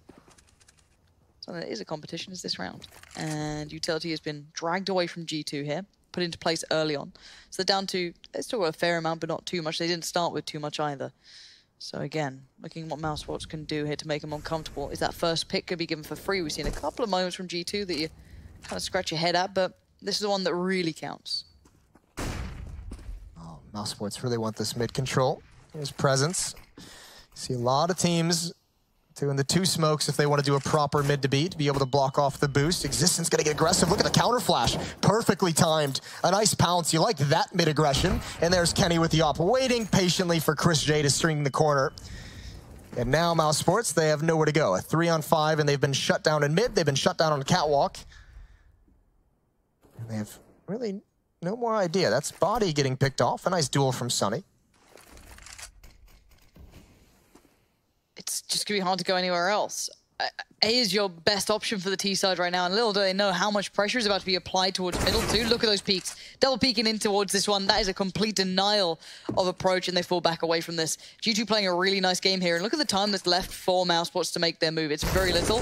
Something that is a competition is this round, and Utility has been dragged away from G2 here, put into place early on. So they're down to, they still got a fair amount, but not too much. They didn't start with too much either. So again, looking at what Mousesports can do here to make them uncomfortable. Is that first pick could be given for free? We've seen a couple of moments from G2 that you kind of scratch your head at, but this is the one that really counts. Oh Mousesports really want this mid control. Here's presence. See a lot of teams doing the 2 smokes if they want to do a proper mid to beat, to be able to block off the boost. Existence gonna get aggressive. Look at the counter flash. Perfectly timed. A nice pounce. You like that mid aggression. And there's Kenny with the op, waiting patiently for Chris J to string the corner. And now Mousesports, they have nowhere to go. A 3-on-5, and they've been shut down in mid. They've been shut down on the catwalk. And they have really no more idea. That's body getting picked off. A nice duel from Sunny. It's just going to be hard to go anywhere else. A is your best option for the T side right now, and little do they know how much pressure is about to be applied towards middle too. Look at those peaks. Double peeking in towards this one. That is a complete denial of approach, and they fall back away from this. G2 playing a really nice game here, and look at the time that's left for Mousesports to make their move. It's very little.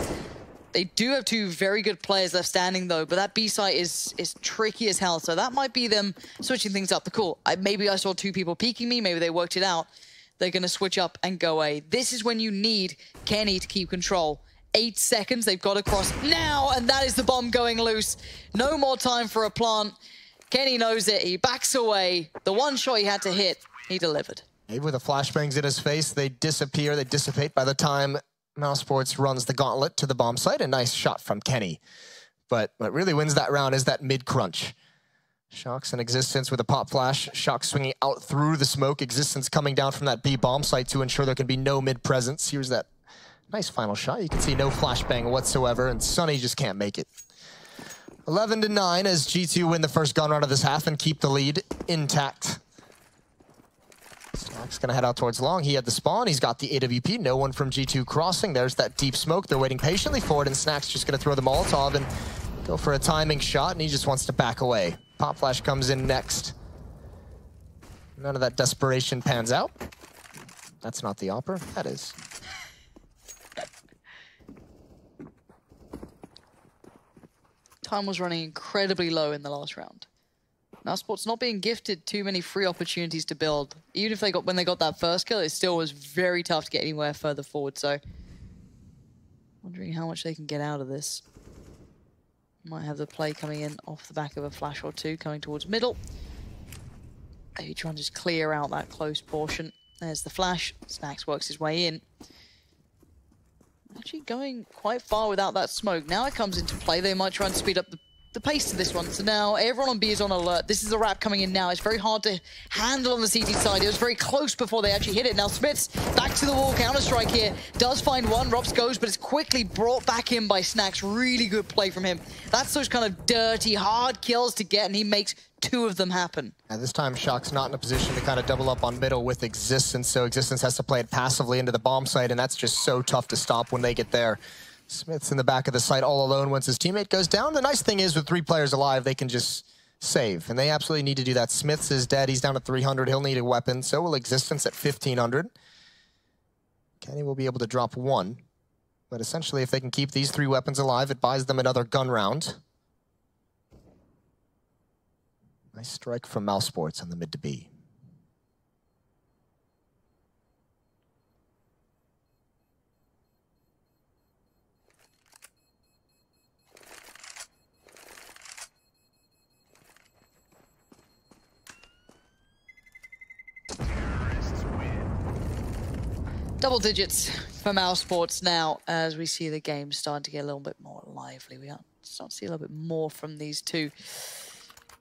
They do have 2 very good players left standing though, but that B site is tricky as hell, so that might be them switching things up. Cool. Maybe I saw 2 people peeking me, maybe they worked it out. They're going to switch up and go A. This is when you need Kenny to keep control. 8 seconds, they've got to cross now, and that is the bomb going loose. No more time for a plant. Kenny knows it, he backs away. The one shot he had to hit, he delivered. Maybe with the flashbangs in his face, they disappear, they dissipate by the time Mousesports runs the gauntlet to the bomb site. A nice shot from Kenny. But what really wins that round is that mid-crunch. Shox in Existence with a pop flash. Shox swinging out through the smoke. Existence coming down from that B bomb site to ensure there can be no mid presence. Here's that nice final shot. You can see no flashbang whatsoever, and Sunny just can't make it. 11-9 as G2 win the first gun round of this half and keep the lead intact. Snack's gonna head out towards long. He had the spawn. He's got the AWP. No one from G2 crossing. There's that deep smoke. They're waiting patiently for it, and Snack's just gonna throw the Molotov and go for a timing shot, and he just wants to back away. Pop flash comes in next. None of that desperation pans out. That's not the opera. That is. Time was running incredibly low in the last round. Mousesports not being gifted too many free opportunities to build. Even if they got, when they got that first kill, it still was very tough to get anywhere further forward. So, wondering how much they can get out of this. Might have the play coming in off the back of a flash or 2 coming towards middle. Maybe trying to just clear out that close portion. There's the flash. Snacks works his way in. Actually going quite far without that smoke. Now it comes into play. They might try and speed up the pace to this one. So now everyone on B is on alert. This is the wrap coming in now. It's very hard to handle on the CT side. It was very close before they actually hit it. Now Smiths back to the wall. Counter-strike here. Does find one. Rops goes, but it's quickly brought back in by Snacks. Really good play from him. That's those kind of dirty, hard kills to get, and he makes 2 of them happen. And this time Shock's not in a position to kind of double up on middle with Existence, so Existence has to play it passively into the bomb site, and that's just so tough to stop when they get there. Smith's in the back of the site all alone once his teammate goes down. The nice thing is with 3 players alive, they can just save, and they absolutely need to do that. Smiths is dead. He's down at 300. He'll need a weapon. So will Existence at 1,500. Kenny will be able to drop 1. But essentially, if they can keep these 3 weapons alive, it buys them another gun round. Nice strike from Mousesports on the mid to B. Double digits for Mousesports now as we see the game starting to get a little bit more lively. We are starting to see a little bit more from these 2.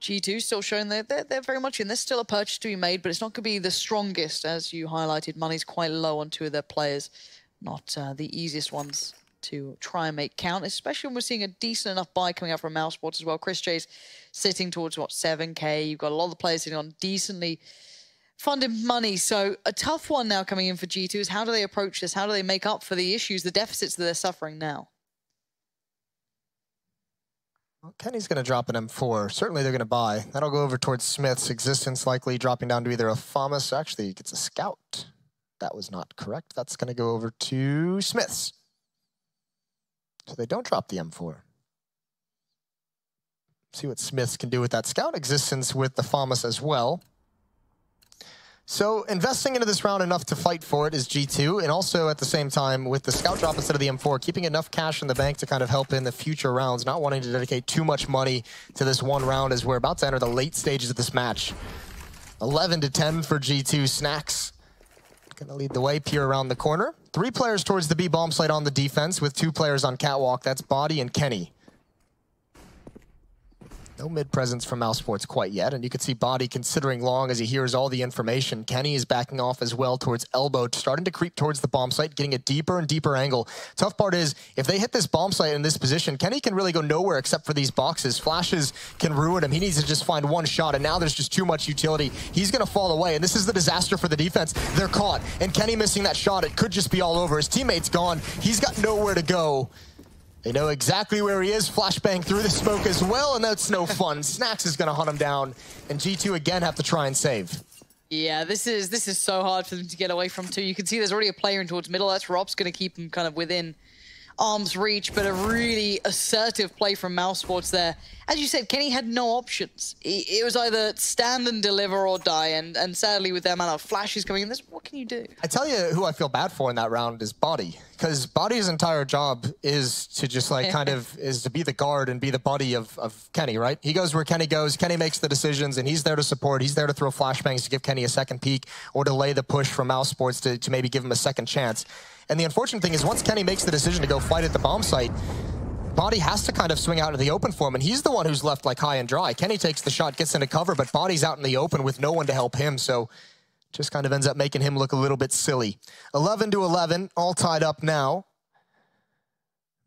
G2 still showing they're very much in. There's still a purchase to be made, but it's not going to be the strongest, as you highlighted. Money's quite low on 2 of their players. Not the easiest ones to try and make count, especially when we're seeing a decent enough buy coming out from Mousesports as well. Chris J's sitting towards, what, 7K. You've got a lot of the players sitting on decently funded money. So a tough one now coming in for G2 is how do they approach this? How do they make up for the issues, the deficits that they're suffering now? Well, Kenny's going to drop an M4. Certainly they're going to buy. That'll go over towards Smith's. Existence likely dropping down to either a FAMAS. Actually, he gets a Scout. That was not correct. That's going to go over to Smith's. So they don't drop the M4. See what Smiths can do with that Scout. Existence with the FAMAS as well. So investing into this round enough to fight for it is G2, and also at the same time with the Scout drop instead of the M4, keeping enough cash in the bank to kind of help in the future rounds, not wanting to dedicate too much money to this one round as we're about to enter the late stages of this match. 11-10 for G2. Snacks gonna lead the way. Peer around the corner. 3 players towards the B bomb site on the defense with 2 players on catwalk. That's Body and Kenny. No mid presence from Mousesports quite yet, and you can see Body considering long as he hears all the information. Kenny is backing off as well towards elbow, starting to creep towards the bomb site, getting a deeper and deeper angle. Tough part is, if they hit this bomb site in this position, Kenny can really go nowhere except for these boxes. Flashes can ruin him. He needs to just find one shot, and now there's just too much utility. He's going to fall away, and this is the disaster for the defense. They're caught, and Kenny missing that shot, it could just be all over. His teammate's gone. He's got nowhere to go. They know exactly where he is. Flashbang through the smoke as well, and that's no fun. Snacks is going to hunt him down, and G2 again have to try and save. Yeah, this is so hard for them to get away from too. You can see there's already a player in towards middle. That's Rob's going to keep him kind of within arm's reach, but a really assertive play from Mousesports there. As you said, Kenny had no options. It was either stand and deliver or die, and sadly with the amount of flashes coming in, what can you do? I tell you who I feel bad for in that round is Body, because Body's entire job is to just like is to be the guard and be the buddy of Kenny, right? He goes where Kenny goes, Kenny makes the decisions, and he's there to support, he's there to throw flashbangs to give Kenny a second peek or delay the push from Mousesports to maybe give him a second chance. And the unfortunate thing is once Kenny makes the decision to go fight at the bomb site, Body has to kind of swing out into the open for him, and he's the one who's left like high and dry. Kenny takes the shot, gets into cover, but Body's out in the open with no one to help him, so just kind of ends up making him look a little bit silly. 11-11, all tied up now.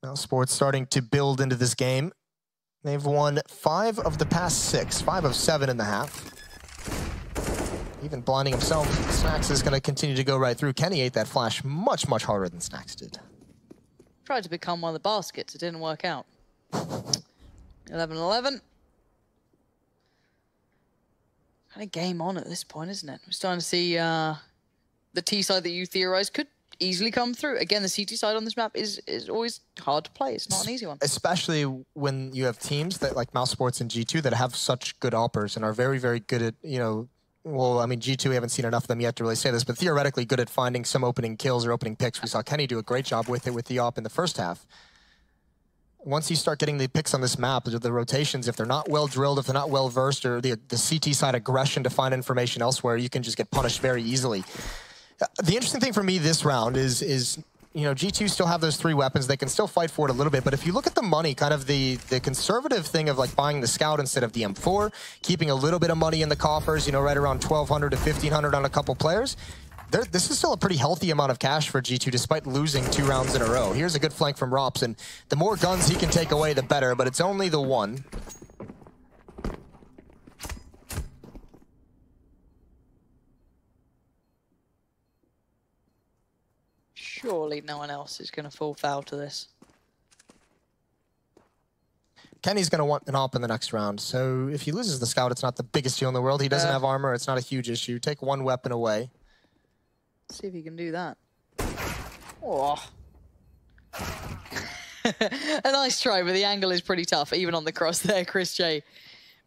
Mousesports starting to build into this game. They've won 5 of the past 6, 5 of 7 in the half. Even blinding himself, Snacks is going to continue to go right through. Kenny ate that flash much, much harder than Snacks did. Tried to become one of the baskets. It didn't work out. 11-11. Kind of game on at this point, isn't it? We're starting to see the T side that you theorized could easily come through. Again, the CT side on this map is always hard to play. It's not an easy one. Especially when you have teams that like Mousesports and G2 that have such good oppers and are very, very good at, you know, well, I mean, G2, we haven't seen enough of them yet to really say this, but theoretically good at finding some opening kills or opening picks. We saw Kenny do a great job with it with the op in the first half. Once you start getting the picks on this map, the rotations, if they're not well drilled, if they're not well versed, or the CT side aggression to find information elsewhere, you can just get punished very easily. The interesting thing for me this round is you know, G2 still have those 3 weapons. They can still fight for it a little bit. But if you look at the money, kind of the conservative thing of like buying the Scout instead of the M4, keeping a little bit of money in the coffers, you know, right around 1,200 to 1,500 on a couple players, this is still a pretty healthy amount of cash for G2 despite losing 2 rounds in a row. Here's a good flank from Rops, and the more guns he can take away, the better, but it's only the 1. Surely no one else is going to fall foul to this. Kenny's going to want an op in the next round, so if he loses the Scout, it's not the biggest deal in the world. He doesn't have armor. It's not a huge issue. Take 1 weapon away. Let's see if he can do that. Oh. A nice try, but the angle is pretty tough, even on the cross there. Chris J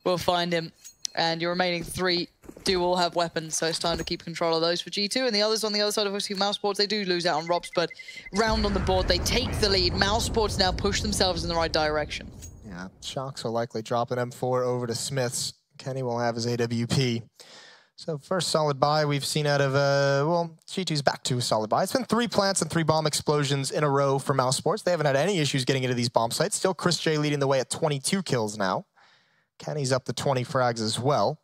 will find him. And your remaining 3 do all have weapons, so it's time to keep control of those for G2. And the others on the other side, obviously, Mousesports, they do lose out on Robs, but round on the board, they take the lead. Mousesports now push themselves in the right direction. Yeah, Shocks will likely drop an M4 over to Smiths. Kenny will have his AWP. So first solid buy we've seen out of, well, G2's back to a solid buy. It's been 3 plants and 3 bomb explosions in a row for Mousesports. They haven't had any issues getting into these bomb sites. Still Chris J leading the way at 22 kills now. Kenny's up to 20 frags as well.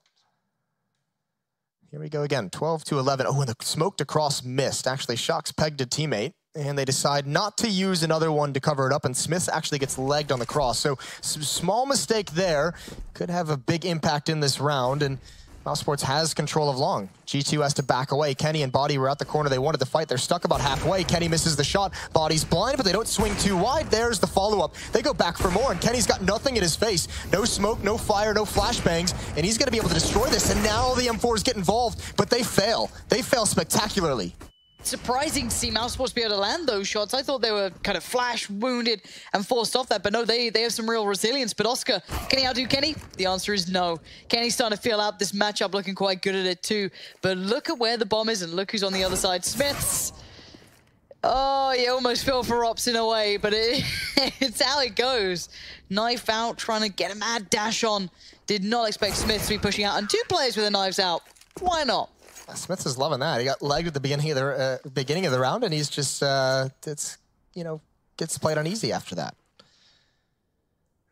Here we go again, 12-11. Oh, and the smoked across missed. Actually, Shocks pegged a teammate, and they decide not to use another one to cover it up, and Smith actually gets legged on the cross. So, small mistake there. Could have a big impact in this round, and Mousesports has control of long. G2 has to back away. Kenny and Body were at the corner. They wanted to fight. They're stuck about halfway. Kenny misses the shot. Body's blind, but they don't swing too wide. There's the follow-up. They go back for more, and Kenny's got nothing in his face. No smoke, no fire, no flashbangs, and he's going to be able to destroy this. And now the M4s get involved, but they fail. They fail spectacularly. Surprising to see Mousesports be able to land those shots. I thought they were kind of flash wounded and forced off that, but no, they have some real resilience. But Oscar, can he outdo Kenny? The answer is no. Kenny's starting to feel out this matchup, looking quite good at it too. But look at where the bomb is, and look who's on the other side. Smiths. Oh, you almost feel for Ops in a way, but it's how it goes. Knife out, trying to get a mad dash on. Did not expect Smiths to be pushing out, and 2 players with their knives out. Why not? Smith is loving that. He got legged at the beginning of the round, and he's just gets played on easy after that.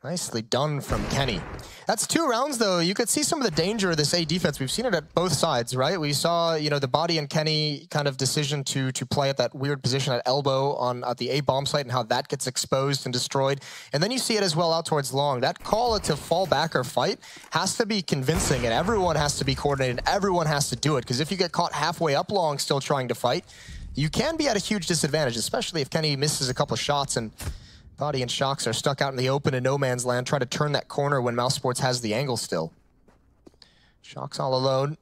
Nicely done from Kenny. That's 2 rounds, though. You could see some of the danger of this A defense. We've seen it at both sides, right? We saw, the Body and Kenny kind of decision to play at that weird position at elbow at the A bomb site and how that gets exposed and destroyed. And then you see it as well out towards long. That call to fall back or fight has to be convincing, and everyone has to be coordinated. Everyone has to do it, because if you get caught halfway up long still trying to fight, you can be at a huge disadvantage, especially if Kenny misses a couple shots and Body and Shox are stuck out in the open in no man's land, trying to turn that corner when Mousesports has the angle still. Shox all alone.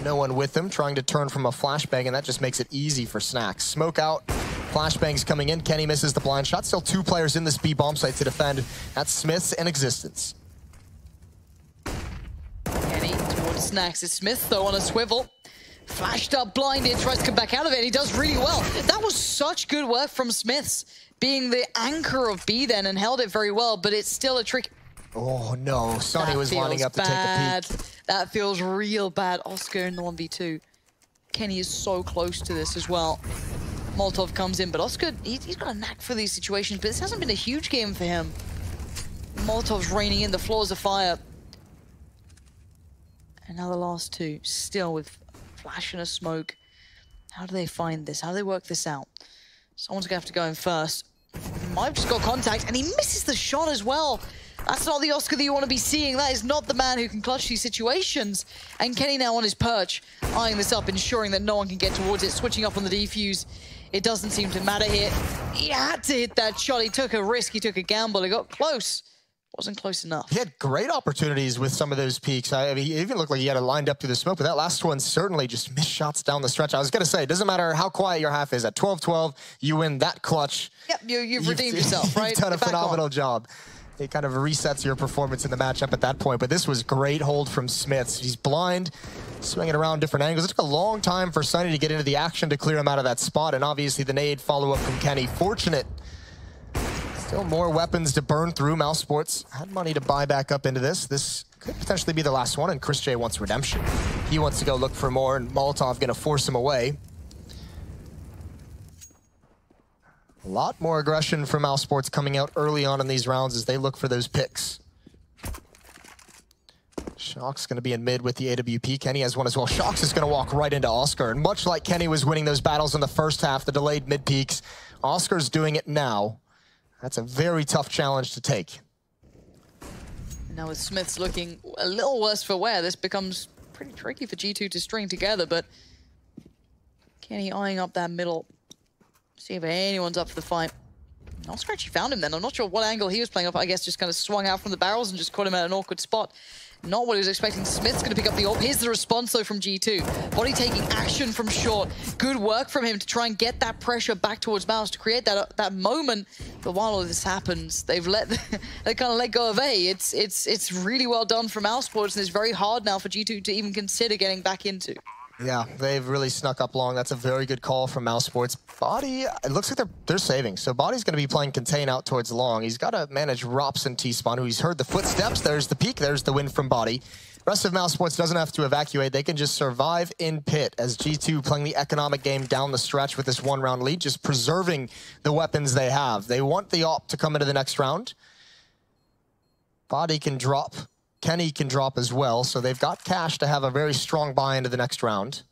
No one with him, trying to turn from a flashbang, and that just makes it easy for Snacks. Smoke out, flashbangs coming in. Kenny misses the blind shot. Still 2 players in this B bomb site to defend. That's Smith's in existence. Kenny towards Snacks. It's Smith, though, on a swivel. Flashed up, blinded, tries to come back out of it, and he does really well. That was such good work from Smiths, being the anchor of B then, and held it very well, but it's still a trick. Oh no, Sonny was lining up to take the peek. That feels real bad. Oscar in the 1v2. Kenny is so close to this as well. Molotov comes in, but Oscar, he's got a knack for these situations, but this hasn't been a huge game for him. Molotov's raining in, the floors of fire. And now the last 2, still with flash and a smoke. How do they find this? How do they work this out? Someone's gonna have to go in first. Might have just got contact, and he misses the shot as well. That's not the Oscar that you want to be seeing. That is not the man who can clutch these situations. And Kenny now on his perch, eyeing this up, ensuring that no one can get towards it, switching up on the defuse. It doesn't seem to matter here. He had to hit that shot. He took a risk, he took a gamble, he got close. Wasn't close enough. He had great opportunities with some of those peaks. I mean, it even looked like he had it lined up through the smoke, but that last one certainly just missed shots down the stretch. I was going to say, it doesn't matter how quiet your half is. At 12-12, you win that clutch. Yep, you've redeemed yourself, right? You've done a phenomenal job. It kind of resets your performance in the matchup at that point, but this was great hold from Smiths. He's blind, swinging around different angles. It took a long time for Sonny to get into the action to clear him out of that spot, and obviously the nade follow-up from Kenny. Fortunate. Still more weapons to burn through. Mousesports had money to buy back up into this. This could potentially be the last one, and Chris J wants redemption. He wants to go look for more, and Molotov gonna force him away. A lot more aggression from Mousesports coming out early on in these rounds as they look for those picks. Shox gonna be in mid with the AWP. Kenny has one as well. Shox is gonna walk right into Oscar, and much like Kenny was winning those battles in the first half, the delayed mid peaks, Oscar's doing it now. That's a very tough challenge to take. Now with Smiths looking a little worse for wear, this becomes pretty tricky for G2 to string together, but Kenny eyeing up that middle. See if anyone's up for the fight. Oscar actually found him then. I'm not sure what angle he was playing off. I guess just kind of swung out from the barrels and just caught him at an awkward spot. Not what he was expecting. Smith's going to pick up the AWP. Here's the response, though, from G2. Body taking action from short. Good work from him to try and get that pressure back towards Mouse to create that moment. But while all this happens, they kind of let go of A. It's really well done from Mousesports, and it's very hard now for G2 to even consider getting back into. Yeah, they've really snuck up long. That's a very good call from Mousesports. Body, it looks like they're saving. So Body's going to be playing contain out towards long. He's got to manage Rops and T-Spawn, who he's heard the footsteps. There's the peak. There's the win from Body. Rest of Mousesports doesn't have to evacuate. They can just survive in pit as G2 playing the economic game down the stretch with this 1-round lead, just preserving the weapons they have. They want the AWP to come into the next round. Body can drop. Kenny can drop as well, so they've got cash to have a very strong buy into the next round.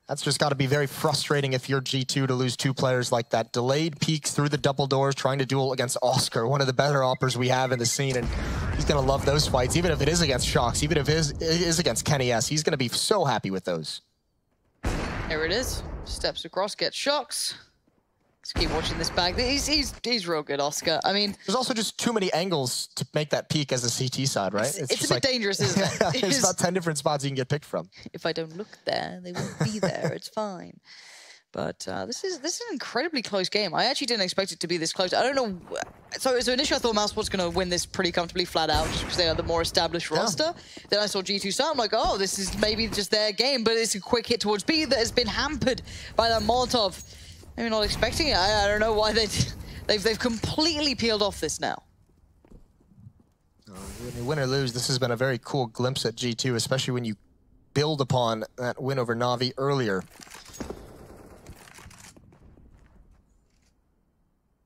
That's just got to be very frustrating if you're G2 to lose 2 players like that. Delayed peeks through the double doors, trying to duel against Oscar, one of the better oppers we have in the scene, and he's going to love those fights, even if it is against Shox, even if it is against Kenny S. He's going to be so happy with those. There it is. Steps across, gets Shox. Let's keep watching this back. He's real good, Oscar. I mean, there's also just too many angles to make that peak as a CT side, right? It's a bit dangerous, isn't it? There's about 10 different spots you can get picked from. If I don't look there, they won't be there. It's fine. But this is an incredibly close game. I actually didn't expect it to be this close. I don't know. So initially I thought Mousesports going to win this pretty comfortably flat out just because they are the more established roster. Then I saw G2 start. I'm like, oh, this is maybe just their game. But it's a quick hit towards B that has been hampered by that Molotov. Maybe not expecting it. I don't know why they've completely peeled off this now. I mean, win or lose, this has been a very cool glimpse at G2, especially when you build upon that win over Na'Vi earlier.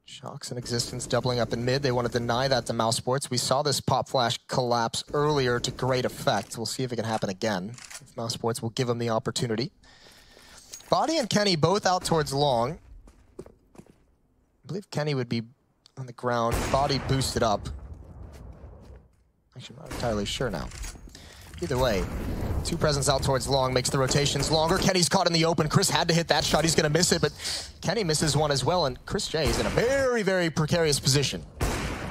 Shocks in existence doubling up in mid. They want to deny that to Mousesports. We saw this pop flash collapse earlier to great effect. We'll see if it can happen again. If Mousesports will give them the opportunity. Body and Kenny both out towards long. I believe Kenny would be on the ground. Body boosted up. Actually, I'm not entirely sure now. Either way, two presents out towards long makes the rotations longer. Kenny's caught in the open. Chris had to hit that shot. He's going to miss it, but Kenny misses one as well, and Chris J is in a very, very precarious position.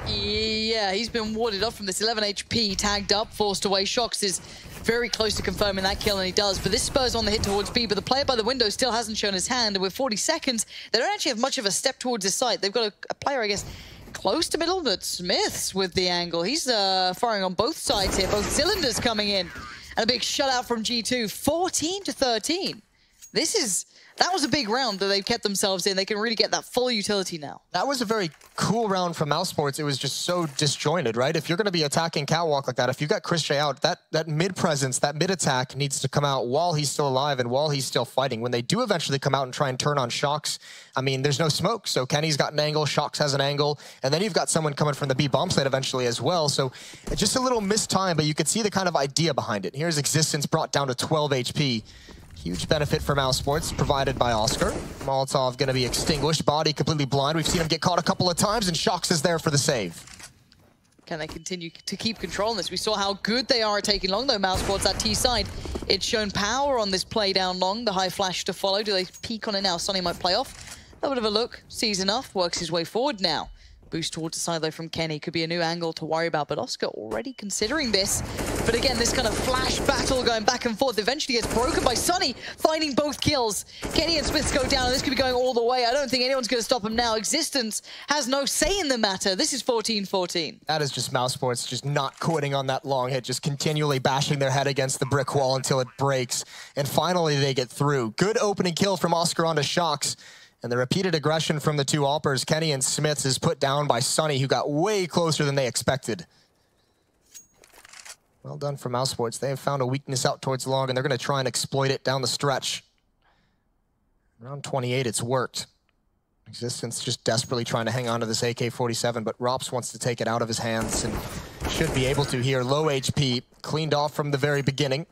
Yeah, he's been warded off from this 11 HP, tagged up, forced away. Shocks is very close to confirming that kill, and he does. But this spurs on the hit towards B, but the player by the window still hasn't shown his hand, and with 40 seconds, they don't actually have much of a step towards his site. They've got a player, I guess, close to middle, but Smith's with the angle. He's firing on both sides here, both cylinders coming in. And a big shutout from G2, 14-13. That was a big round that they've kept themselves in. They can really get that full utility now. That was a very cool round from Mousesports. It was just so disjointed, right? If you're going to be attacking Catwalk like that, if you got Chris J out, that mid presence, that mid attack needs to come out while he's still alive and while he's still fighting. When they do eventually come out and try and turn on Shocks, I mean, there's no smoke. So Kenny's got an angle, Shocks has an angle, and then you've got someone coming from the B bomb site eventually as well. So just a little missed time, but you could see the kind of idea behind it. Here's Existence brought down to 12 HP. Huge benefit for Mousesports, provided by Oscar. Molotov going to be extinguished. Body completely blind. We've seen him get caught a couple of times, and Shocks is there for the save. Can they continue to keep control on this? We saw how good they are at taking long, though, Mousesports, that T side. It's shown power on this play down long. The high flash to follow. Do they peek on it now? Sonny might play off. A bit of a look. Sees enough. Works his way forward now. Boost towards the side, though, from Kenny. Could be a new angle to worry about, but Oscar already considering this. But again, this kind of flash battle going back and forth eventually gets broken by Sonny, finding both kills. Kenny and Smith go down, and this could be going all the way. I don't think anyone's going to stop him now. Existence has no say in the matter. This is 14-14. That is just Mousesports just not quitting on that long hit, just continually bashing their head against the brick wall until it breaks. And finally, they get through. Good opening kill from Oscar onto Shocks. And the repeated aggression from the two Alpers, Kenny and Smiths, is put down by Sonny, who got way closer than they expected. Well done for Mousesports. They have found a weakness out towards long, and they're going to try and exploit it down the stretch. Around 28, it's worked. Existence just desperately trying to hang on to this AK-47, but Rops wants to take it out of his hands and should be able to here. Low HP, cleaned off from the very beginning.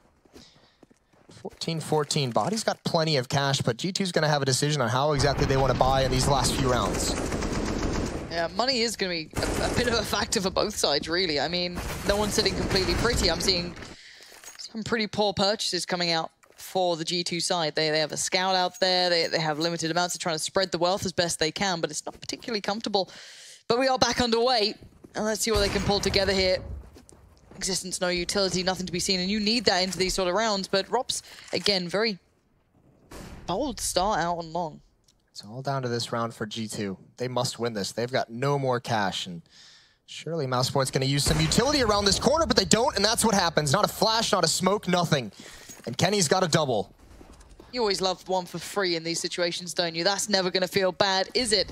14-14. Body's got plenty of cash, but G2's going to have a decision on how exactly they want to buy in these last few rounds. Yeah, money is going to be a bit of a factor for both sides, really. I mean, no one's sitting completely pretty. I'm seeing some pretty poor purchases coming out for the G2 side. They have a scout out there. They have limited amounts. They're trying to spread the wealth as best they can, but it's not particularly comfortable. But we are back underway, and let's see what they can pull together here. Existence, no utility, nothing to be seen, and you need that into these sort of rounds. But Rops, again, very bold start out on long. It's all down to this round for G2. They must win this. They've got no more cash, and surely Mousesports going to use some utility around this corner, but they don't, and that's what happens. Not a flash, not a smoke, nothing. And Kenny's got a double. You always love one for free in these situations, don't you? That's never going to feel bad, is it?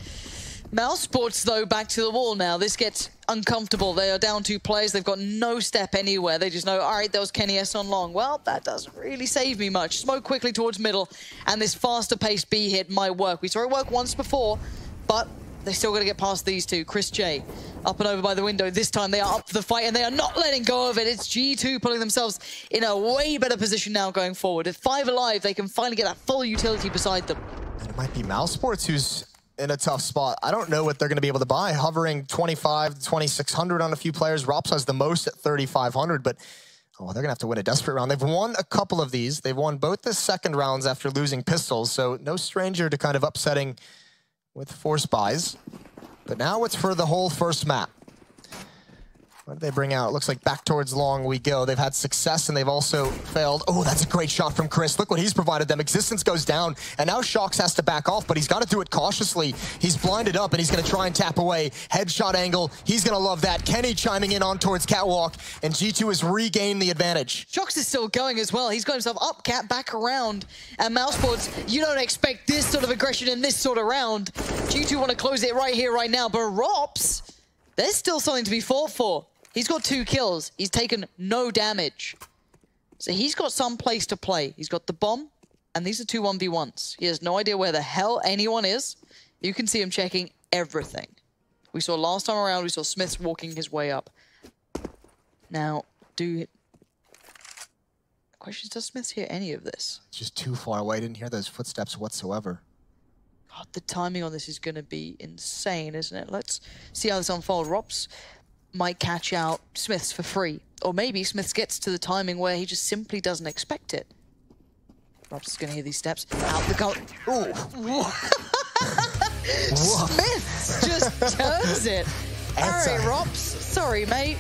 Mousesports, though, back to the wall now. This gets uncomfortable. They are down 2 players. They've got no step anywhere. They just know, all right, there was Kenny S on long. Well, that doesn't really save me much. Smoke quickly towards middle, and this faster-paced B hit might work. We saw it work once before, but they still got to get past these two. Chris J up and over by the window. This time they are up for the fight, and they are not letting go of it. It's G2 putting themselves in a way better position now going forward. At 5 alive, they can finally get that full utility beside them. And it might be Mousesports who's in a tough spot. I don't know what they're going to be able to buy. Hovering 25 to 2,600 on a few players. Rops has the most at 3,500, but they're going to have to win a desperate round. They've won a couple of these. They've won both the second rounds after losing pistols, so no stranger to kind of upsetting with force buys. But now it's for the whole first map. What did they bring out? It looks like back towards long we go. They've had success and they've also failed. Oh, that's a great shot from Chris. Look what he's provided them. Existence goes down, and now Shocks has to back off, but he's got to do it cautiously. He's blinded up, and he's going to try and tap away. Headshot angle. He's going to love that. Kenny chiming in on towards Catwalk, and G2 has regained the advantage. Shocks is still going as well. He's got himself up, Cat, back around. And Mousesports, you don't expect this sort of aggression in this sort of round. G2 want to close it right here, right now, but Rops, there's still something to be fought for. He's got 2 kills. He's taken no damage. So he's got some place to play. He's got the bomb, and these are 2 1v1s. He has no idea where the hell anyone is. You can see him checking everything. We saw last time around, we saw Smiths walking his way up. Now, the question is, does Smiths hear any of this? It's just too far away. I didn't hear those footsteps whatsoever. God, the timing on this is going to be insane, isn't it? Let's see how this unfolds. Rops might catch out Smiths for free. Or maybe Smiths gets to the timing where he just simply doesn't expect it. Rops is going to hear these steps. Out the goal. Ooh. Smiths just turns it. All right, Rops. Sorry, mate.